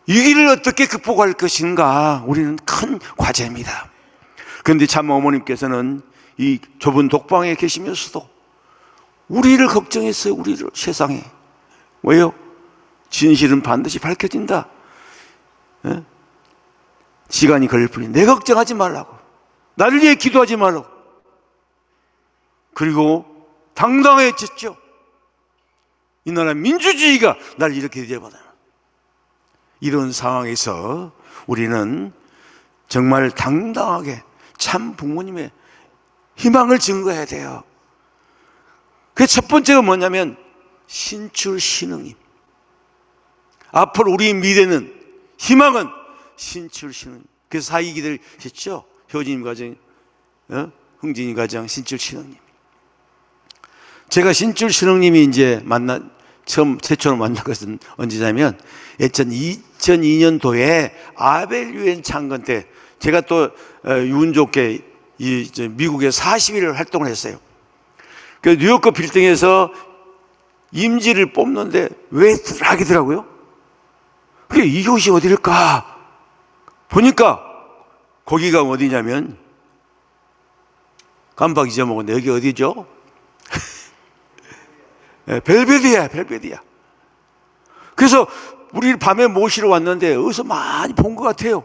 이 길을 어떻게 극복할 것인가, 우리는 큰 과제입니다. 그런데 참 어머님께서는 이 좁은 독방에 계시면서도 우리를 걱정했어요. 우리를 세상에. 왜요? 진실은 반드시 밝혀진다. 예? 시간이 걸릴 뿐이 내 걱정하지 말라고. 나를 위해 기도하지 말라고. 그리고 당당해졌죠. 이 나라 민주주의가 날 이렇게 되어받아요. 이런 상황에서 우리는 정말 당당하게 참 부모님의 희망을 증거해야 돼요. 그 첫 번째가 뭐냐면 신출신흥임. 앞으로 우리 미래는, 희망은 신출신흥. 그래서 사이기들 했죠. 효진님 가정, 흥진이 가정 신출신흥님. 제가 신출신흥님이 이제 최초로 만난 것은 언제냐면 2002년도에 아벨 유엔 창건 때 제가 또 운 좋게 미국에 40일을 활동을 했어요. 그 뉴요크 빌딩에서 임지를 뽑는데 왜 하기더라고요. 그래, 이곳이 어딜까? 보니까 거기가 어디냐면, 깜빡 잊어먹었네. 여기 어디죠? 벨베디아, 벨베디아. 그래서 우리 밤에 모시러 왔는데 어디서 많이 본 것 같아요.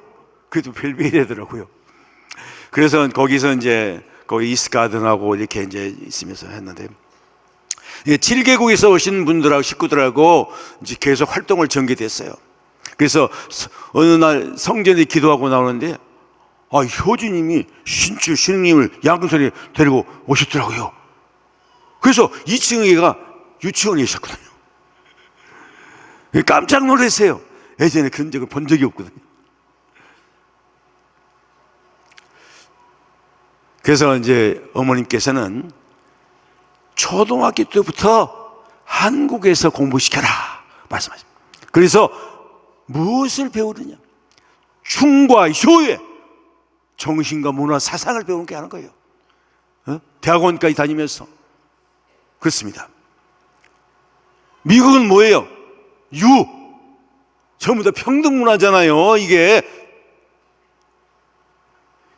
그래도 벨베디아더라고요. 그래서 거기서 이제 거기 이스가든하고 이렇게 이제 있으면서 했는데, 7개국에서 오신 분들하고 식구들하고 이제 계속 활동을 전개됐어요. 그래서 어느 날 성전에 기도하고 나오는데, 효주님이 신출 신우님을 양근선에 데리고 오셨더라고요. 그래서 2층에가 유치원에 계셨거든요. 깜짝 놀랐어요. 예전에 그런 적을 본 적이 없거든요. 그래서 이제 어머님께서는 초등학교 때부터 한국에서 공부시켜라 말씀하십니다. 그래서 무엇을 배우느냐? 충과 효의 정신과 문화 사상을 배우는 게 하는 거예요. 대학원까지 다니면서. 그렇습니다. 미국은 뭐예요? 전부 다 평등 문화잖아요. 이게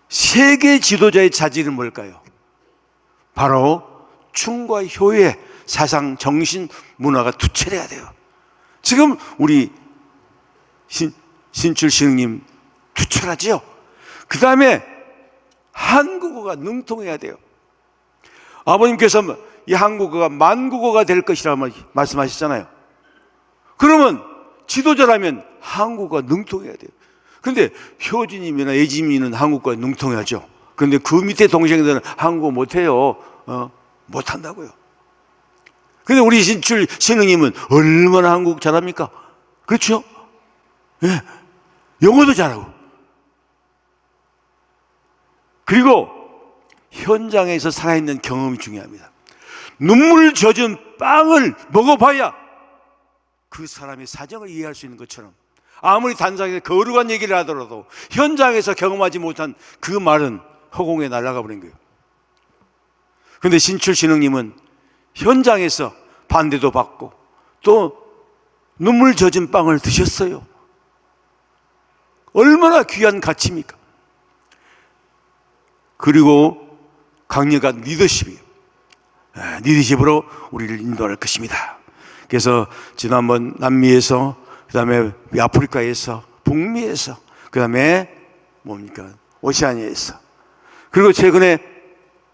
세계 지도자의 자질은 뭘까요? 바로 충과 효의 사상, 정신, 문화가 투철해야 돼요. 지금 우리 신출 신우님 투철하죠? 그 다음에 한국어가 능통해야 돼요. 아버님께서 이 한국어가 만국어가 될 것이라고 말씀하셨잖아요. 그러면 지도자라면 한국어가 능통해야 돼요. 그런데 효진님이나 예진이는 한국어가 능통하죠. 그런데 그 밑에 동생들은 한국어 못해요. 못한다고요. 근데 우리 신출 신우님은 얼마나 한국 잘합니까? 그렇죠? 예. 영어도 잘하고. 그리고 현장에서 살아있는 경험이 중요합니다. 눈물 젖은 빵을 먹어봐야 그 사람의 사정을 이해할 수 있는 것처럼, 아무리 단상에서 거룩한 얘기를 하더라도 현장에서 경험하지 못한 그 말은 허공에 날아가 버린 거예요. 그런데 신출 신우님은 현장에서 반대도 받고 또 눈물 젖은 빵을 드셨어요. 얼마나 귀한 가치입니까? 그리고 강력한 리더십이에요. 리더십으로 우리를 인도할 것입니다. 그래서 지난번 남미에서, 그 다음에 아프리카에서, 북미에서, 그 다음에 뭡니까? 오세아니아에서, 그리고 최근에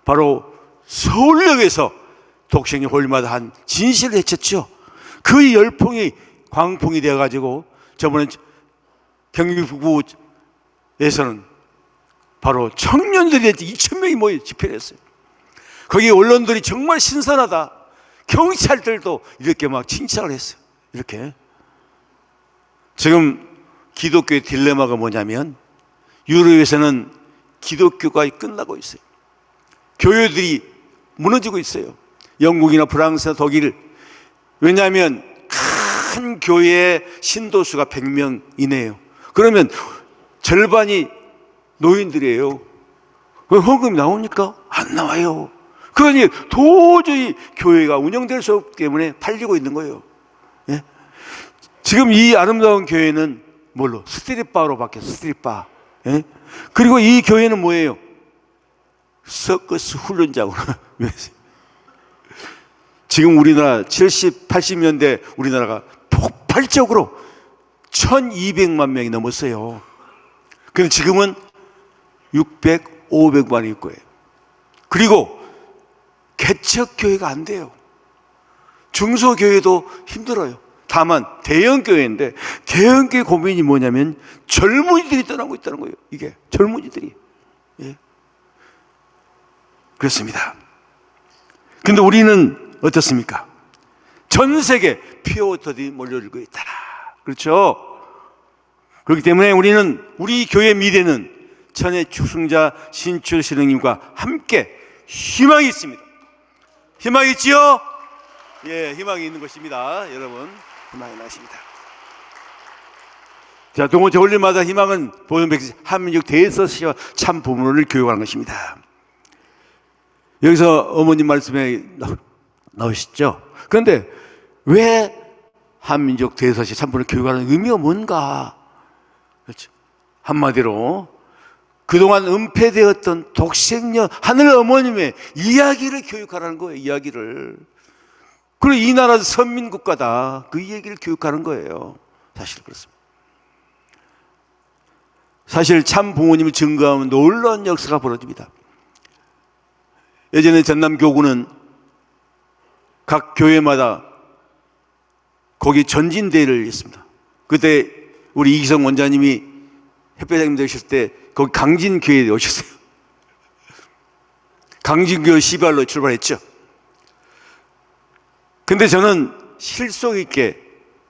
바로 서울역에서 독생이 홀마다 한 진실을 해쳤죠. 그 열풍이 광풍이 되어가지고 저번에 경기북부에서는 바로 청년들이 2,000명이 모여 집회를 했어요. 거기 언론들이 정말 신선하다. 경찰들도 이렇게 막 칭찬을 했어요. 이렇게. 지금 기독교의 딜레마가 뭐냐면, 유럽에서는 기독교가 끝나고 있어요. 교회들이 무너지고 있어요. 영국이나 프랑스, 독일. 왜냐하면 큰 교회의 신도수가 100명 이내예요. 그러면 절반이 노인들이에요. 그럼 헌금이 나옵니까? 안 나와요. 그러니 도저히 교회가 운영될 수 없기 때문에 팔리고 있는 거예요. 예? 지금 이 아름다운 교회는 뭘로? 스트릿바로 바뀌었어요. 스트릿바. 예? 그리고 이 교회는 뭐예요? 서커스 훈련장으로. 지금 우리나라 70, 80년대 우리나라가 폭발적으로 1200만 명이 넘었어요. 그런데 지금은 600, 500만일 거예요. 그리고 개척교회가 안 돼요. 중소교회도 힘들어요. 다만 대형교회인데, 대형교회 고민이 뭐냐면 젊은이들이 떠나고 있다는 거예요. 이게 젊은이들이. 예. 그렇습니다. 근데 우리는 어떻습니까? 전 세계 피어워터들이 몰려들고 있다. 그렇죠? 그렇기 때문에 우리는, 우리 교회 미래는 천의 축승자 신출 신우님과 함께 희망이 있습니다. 희망이 있지요? 예, 희망이 있는 것입니다. 여러분, 희망이 나십니다. 자, 동호 저울림마다 희망은 보존 백신 한민족 대서시와 참 부모를 교육하는 것입니다. 여기서 어머님 말씀에 나오시죠? 그런데 왜 한민족 대사시 참부를 교육하는 의미가 뭔가? 그렇죠. 한마디로 그동안 은폐되었던 독생녀 하늘 어머님의 이야기를 교육하라는 거예요. 이야기를. 그리고 이 나라는 선민국가다. 그 얘기를 교육하는 거예요. 사실 그렇습니다. 사실 참 부모님을 증거하면 놀라운 역사가 벌어집니다. 예전에 전남교구는 각 교회마다 거기 전진대회를 했습니다. 그때 우리 이기성 원장님이 협회장님 되실 때 거기 강진교회에 오셨어요. 강진교회 시발로 출발했죠. 근데 저는 실속 있게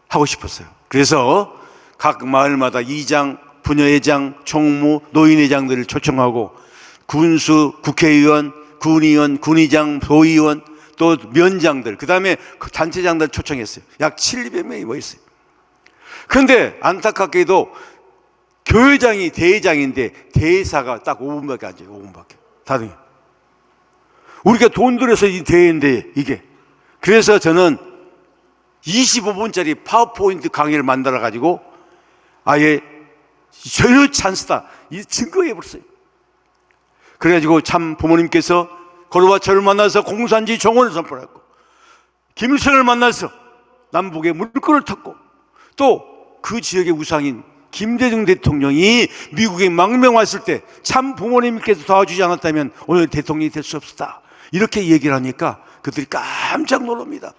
하고 싶었어요. 그래서 각 마을마다 이장, 부녀회장, 총무, 노인회장들을 초청하고 군수, 국회의원, 군의원, 군의장, 도의원, 또 면장들, 그 다음에 단체장들 초청했어요. 약 700명이 모였어요. 그런데 안타깝게도 교회장이 대회장인데 대회사가 딱 5분밖에 안 돼요. 5분밖에. 다들. 우리가 돈 들여서 이 대회인데 이게. 그래서 저는 25분짜리 파워포인트 강의를 만들어가지고 아예 전혀 찬스다. 이 증거해버렸어요. 그래가지고 참 부모님께서 고르바초를 만나서 공산주의 정원을 선포했고 김일성을 만나서 남북의 물꼬를 텄고 또 그 지역의 우상인 김대중 대통령이 미국에 망명 왔을 때 참 부모님께서 도와주지 않았다면 오늘 대통령이 될 수 없었다. 이렇게 얘기를 하니까 그들이 깜짝 놀랍니다.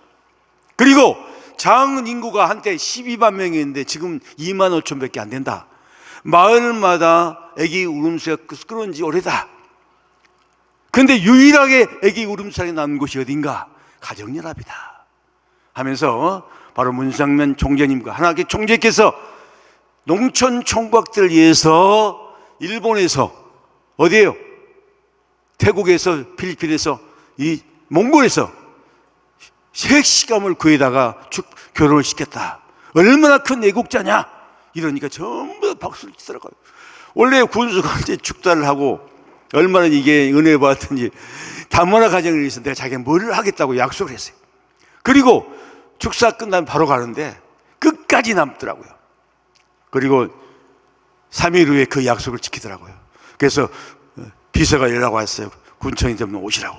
그리고 장 인구가 한때 12만 명이었는데 지금 2만 5천 밖에 안 된다. 마을마다 애기 울음소리가 끊은 지 오래다. 그런데 유일하게 애기 울음소리가 나는 곳이 어딘가? 가정연합이다 하면서 바로 문상면 총재님과 하나님께 총재께서 농촌 총각들을 위해서 일본에서 어디에요? 태국에서, 필리핀에서, 이 몽골에서 색시감을 구해다가 결혼을 시켰다. 얼마나 큰 애국자냐? 이러니까 전부 다 박수를 치더라고요. 원래 군수가 이제 축사를 하고 얼마나 이게 은혜 받았든지 다문화 가정을 위해서 내가 자기가 뭘 하겠다고 약속을 했어요. 그리고 축사 끝나면 바로 가는데 끝까지 남더라고요. 그리고 3일 후에 그 약속을 지키더라고요. 그래서 비서가 연락 왔어요. 군청이 좀 오시라고.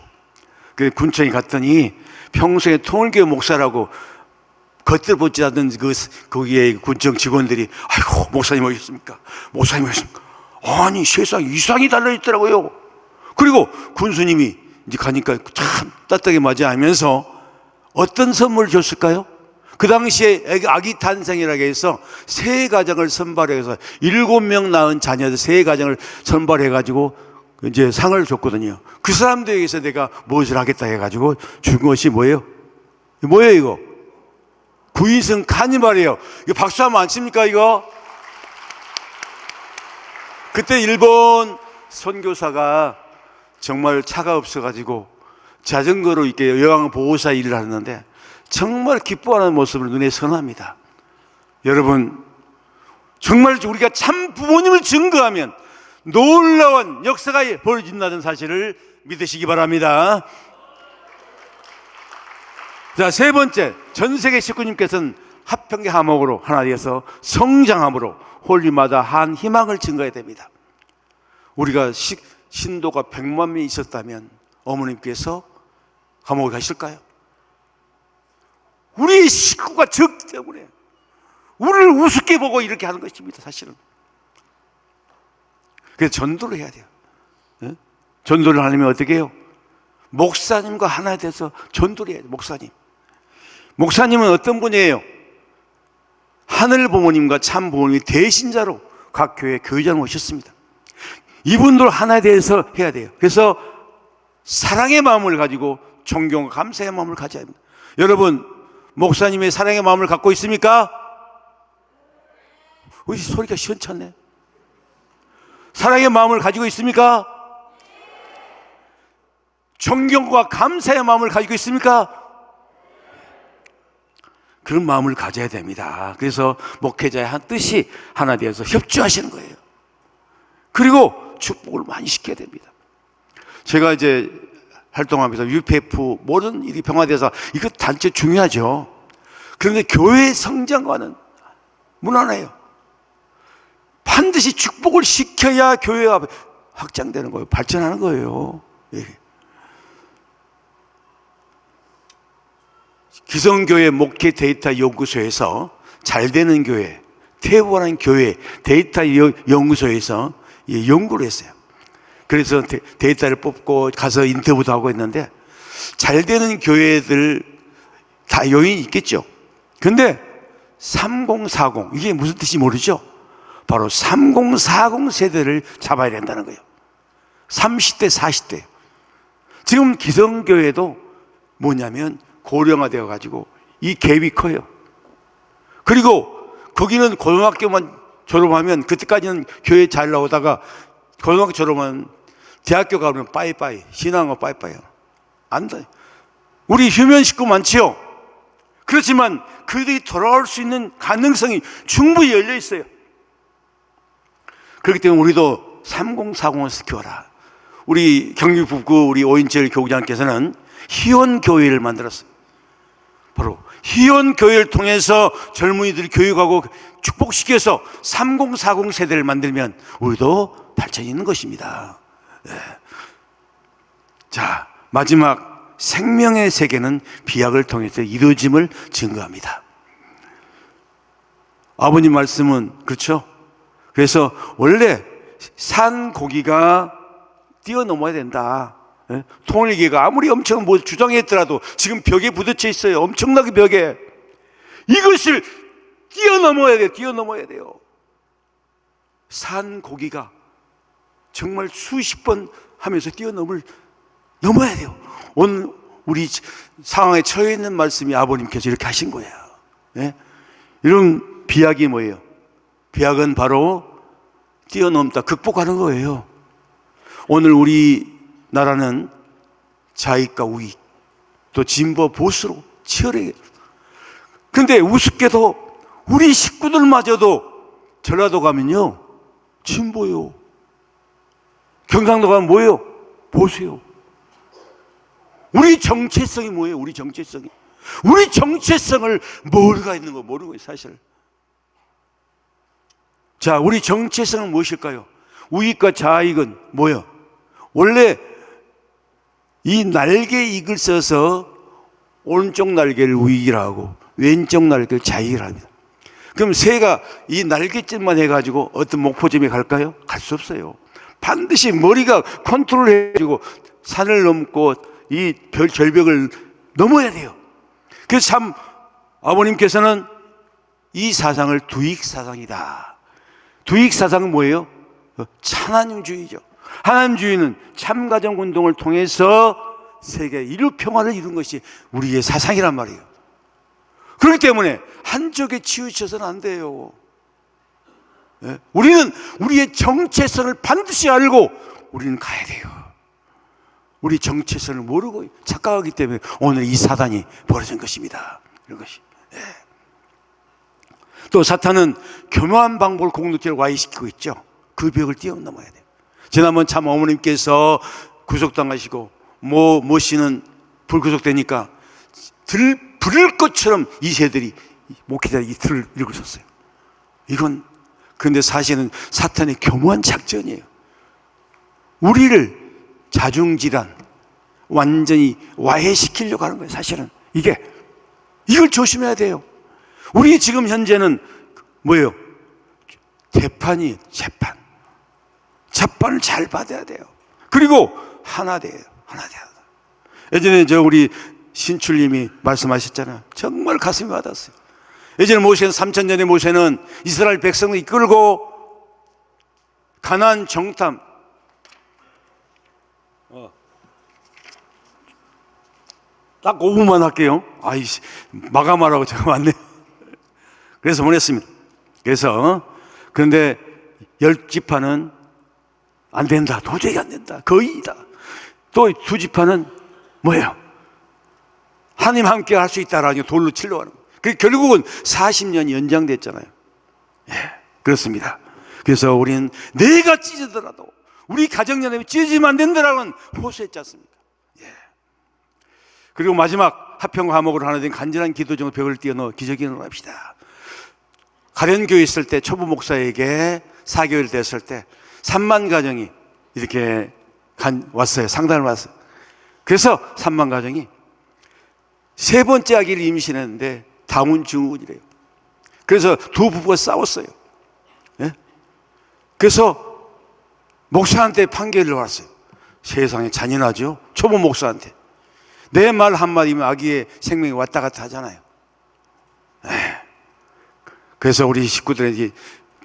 그 군청에 갔더니 평소에 통일교회 목사라고 겉들 보지 않는 거기에 군청 직원들이 아이고 목사님 오셨습니까? 목사님 오셨습니까? 아니 세상에 이상이 달라있더라고요. 그리고 군수님이 이제 가니까 참 따뜻하게 맞이하면서 어떤 선물을 줬을까요? 그 당시에 아기 탄생이라고 해서 세 가정을 선발해서 7명 낳은 자녀들 세 가정을 선발해가지고 이제 상을 줬거든요. 그 사람들에게서 내가 무엇을 하겠다 해가지고 준 것이 뭐예요? 뭐예요 이거? 구인승 카니발이에요. 이거 박수하면 안 칩니까 이거? 그때 일본 선교사가 정말 차가 없어가지고 자전거로 이렇게 요양보호사 일을 하는데 정말 기뻐하는 모습을 눈에 선합니다. 여러분 정말 우리가 참 부모님을 증거하면 놀라운 역사가 벌어진다는 사실을 믿으시기 바랍니다. 자, 세 번째, 전 세계 식구님께서는 합평의 화목으로 하나 되어서 성장함으로 홀리마다 한 희망을 증거해야 됩니다. 우리가 신도가 100만 명이 있었다면 어머님께서 감옥에 가실까요? 우리 식구가 적기 때문에 우리를 우습게 보고 이렇게 하는 것입니다. 사실은. 그래서 전도를 해야 돼요. 네? 전도를 하려면 어떻게 해요? 목사님과 하나 돼서 전도를 해야 돼요. 목사님은 어떤 분이에요? 하늘 부모님과 참 부모님이 대신자로 각 교회 교회장 오셨습니다. 이분들 하나 돼서 해야 돼요. 그래서 사랑의 마음을 가지고 존경과 감사의 마음을 가져야 합니다. 여러분 목사님의 사랑의 마음을 갖고 있습니까? 우리 소리가 시원찮네. 사랑의 마음을 가지고 있습니까? 존경과 감사의 마음을 가지고 있습니까? 그런 마음을 가져야 됩니다. 그래서 목회자의 한 뜻이 하나 되어서 협조하시는 거예요. 그리고 축복을 많이 시켜야 됩니다. 제가 이제 활동하면서 UPF 모든 일이 평화돼서 이거 단체 중요하죠. 그런데 교회의 성장과는 무난해요. 반드시 축복을 시켜야 교회가 확장되는 거예요. 발전하는 거예요. 예. 기성교회 목회 데이터 연구소에서 잘 되는 교회, 태원한 교회 데이터 연구소에서 연구를 했어요. 그래서 데이터를 뽑고 가서 인터뷰도 하고 했는데, 잘 되는 교회들 다 요인이 있겠죠. 근데 3040, 이게 무슨 뜻인지 모르죠? 바로 3040 세대를 잡아야 된다는 거예요. 30대, 40대. 지금 기성교회도 뭐냐면 고령화되어 가지고 이 갭이 커요. 그리고 거기는 고등학교만 졸업하면, 그때까지는 교회 잘 나오다가 고등학교 졸업하면 대학교 가면 빠이빠이, 신앙은 빠이빠이요. 안 돼. 우리 휴면 식구 많지요? 그렇지만 그들이 돌아올 수 있는 가능성이 충분히 열려 있어요. 그렇기 때문에 우리도 3040을 지켜라. 우리 경기북구 우리 오인철 교구장께서는 희원교회를 만들었어요. 바로 희원교회를 통해서 젊은이들을 교육하고 축복시켜서 3040 세대를 만들면 우리도 발전이 있는 것입니다. 네. 자, 마지막 생명의 세계는 비약을 통해서 이루어짐을 증거합니다. 아버님 말씀은 그렇죠? 그래서 원래 산 고기가 뛰어넘어야 된다. 통일교가 아무리 엄청 뭐 주장했더라도 지금 벽에 부딪혀 있어요. 엄청나게 벽에. 이것을 뛰어넘어야 돼요. 뛰어넘어야 돼요. 산 고기가 정말 수십 번 하면서 넘어야 돼요. 오늘 우리 상황에 처해 있는 말씀이 아버님께서 이렇게 하신 거예요. 네? 이런 비약이 뭐예요? 비약은 바로 뛰어넘다, 극복하는 거예요. 오늘 우리나라는 좌익과 우익, 또 진보 보수로 치열하게. 그런데 우습게도 우리 식구들마저도 전라도 가면요, 진보요. 경상도 가면 뭐예요? 보수요. 우리 정체성이 뭐예요? 우리 정체성이. 우리 정체성을 모르고 있는 거 모르고 있어요, 사실. 자, 우리 정체성은 무엇일까요? 우익과 좌익은 뭐예요? 원래 이 날개 익을 써서 오른쪽 날개를 우익이라 하고 왼쪽 날개를 좌익이라 합니다. 그럼 새가 이 날개짓만 해가지고 어떤 목표점에 갈까요? 갈 수 없어요. 반드시 머리가 컨트롤해가지고 산을 넘고 이 절벽을 넘어야 돼요. 그래서 참 아버님께서는 이 사상을 두익 사상이다. 두익 사상은 뭐예요? 참하나님주의죠. 하나님주의는 참가정운동을 통해서 세계 인류 평화를 이룬 것이 우리의 사상이란 말이에요. 그렇기 때문에 한쪽에 치우쳐서는 안 돼요. 우리는 우리의 정체성을 반드시 알고 우리는 가야 돼요. 우리 정체성을 모르고 착각하기 때문에 오늘 이 사단이 벌어진 것입니다. 이런 것이. 또 사탄은 교묘한 방법을 공동체를 와해시키고 있죠. 그 벽을 뛰어넘어야 돼요. 지난번 참 어머님께서 구속당하시고 모씨는 불구속되니까 부를 것처럼 이 세들이 목회자 이 틀을 읽으셨어요. 이건 그런데 사실은 사탄의 교묘한 작전이에요. 우리를 자중질환 완전히 와해시키려고 하는 거예요. 사실은 이걸 조심해야 돼요. 우리 지금 현재는 뭐예요? 재판이 재판을 잘 받아야 돼요. 그리고 하나 돼요. 예전에 우리 신출님이 말씀하셨잖아요. 정말 가슴이 와닿았어요. 예전에 모세는 3000년에 모세는 이스라엘 백성을 이끌고 가나안 정탐 딱 5분만 할게요. 아이씨, 마감하라고 제가 왔네요. 그래서 보냈습니다. 그런데 10지파는 안 된다. 도저히 안 된다. 거의다. 또 2지파는 뭐예요? 하나님 함께 할 수 있다라고 돌로 치려고 하는 거예요. 결국은 40년이 연장됐잖아요. 그렇습니다. 그래서 우리는 내가 찢어더라도 우리 가정연합이 찢어지면 안 된다라는 호소했지 않습니까? 그리고 마지막 합평 과목으로 하나 된 간절한 기도 중 벽을 뛰어넘어 기적이 일어납시다. 가련교회 있을 때 초보 목사에게 4개월 됐을 때 3만 가정이 이렇게 왔어요. 상담을 왔어요. 그래서 3만 가정이 세 번째 아기를 임신했는데 다운 증후군이래요. 그래서 두 부부가 싸웠어요. 예? 그래서 목사한테 판결을 왔어요. 세상에 잔인하죠. 초보 목사한테 내 말 한마디면 아기의 생명이 왔다 갔다 하잖아요. 그래서 우리 식구들이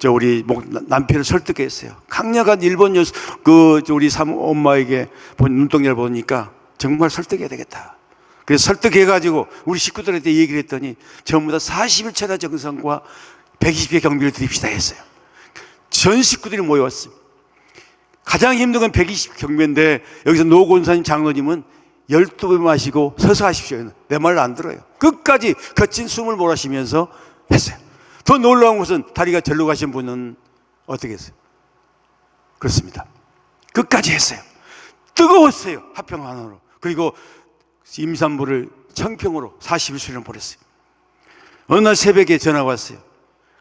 우리 남편을 설득했어요. 강력한 일본 우리 엄마에게 눈동자를 보니까 정말 설득해야 되겠다. 그래서 설득해가지고 우리 식구들한테 얘기를 했더니 전부 다 41차례 정성과 120개 경비를 드립시다 했어요. 전 식구들이 모여왔어요. 가장 힘든 건 120 경배인데 여기서 노 권사님 장로님은 12배 마시고 서서 하십시오. 내 말을 안 들어요. 끝까지 거친 숨을 몰아쉬면서 했어요. 더 놀라운 것은 다리가 절로 가신 분은 어떻게 했어요? 그렇습니다. 끝까지 했어요. 뜨거웠어요. 합평 하나로. 그리고 임산부를 청평으로 41수련 보냈어요. 어느 날 새벽에 전화가 왔어요.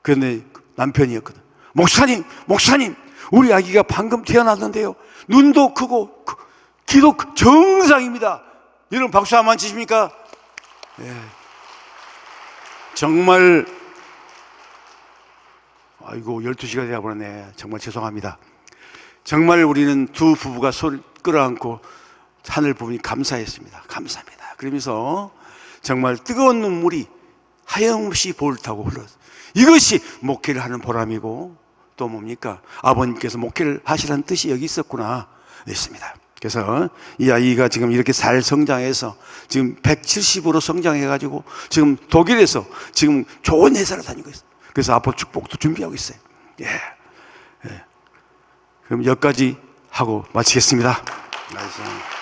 그런데 남편이었거든. 목사님, 우리 아기가 방금 태어났는데요. 눈도 크고 기도 정상입니다. 여러분 박수 한번 치십니까? 예. 정말 아이고 12시가 되어버렸네. 정말 죄송합니다. 정말 우리는 두 부부가 손을 끌어안고 하늘 보니 감사했습니다. 감사합니다. 그러면서 정말 뜨거운 눈물이 하염없이 볼을 타고 흘렀어요. 이것이 목회를 하는 보람이고 또 뭡니까? 아버님께서 목회를 하시라는 뜻이 여기 있었구나 했습니다. 그래서 이 아이가 지금 이렇게 잘 성장해서 지금 170으로 성장해가지고 지금 독일에서 지금 좋은 회사를 다니고 있어요. 그래서 앞으로 축복도 준비하고 있어요. 예. 그럼 여기까지 하고 마치겠습니다. 감사합니다.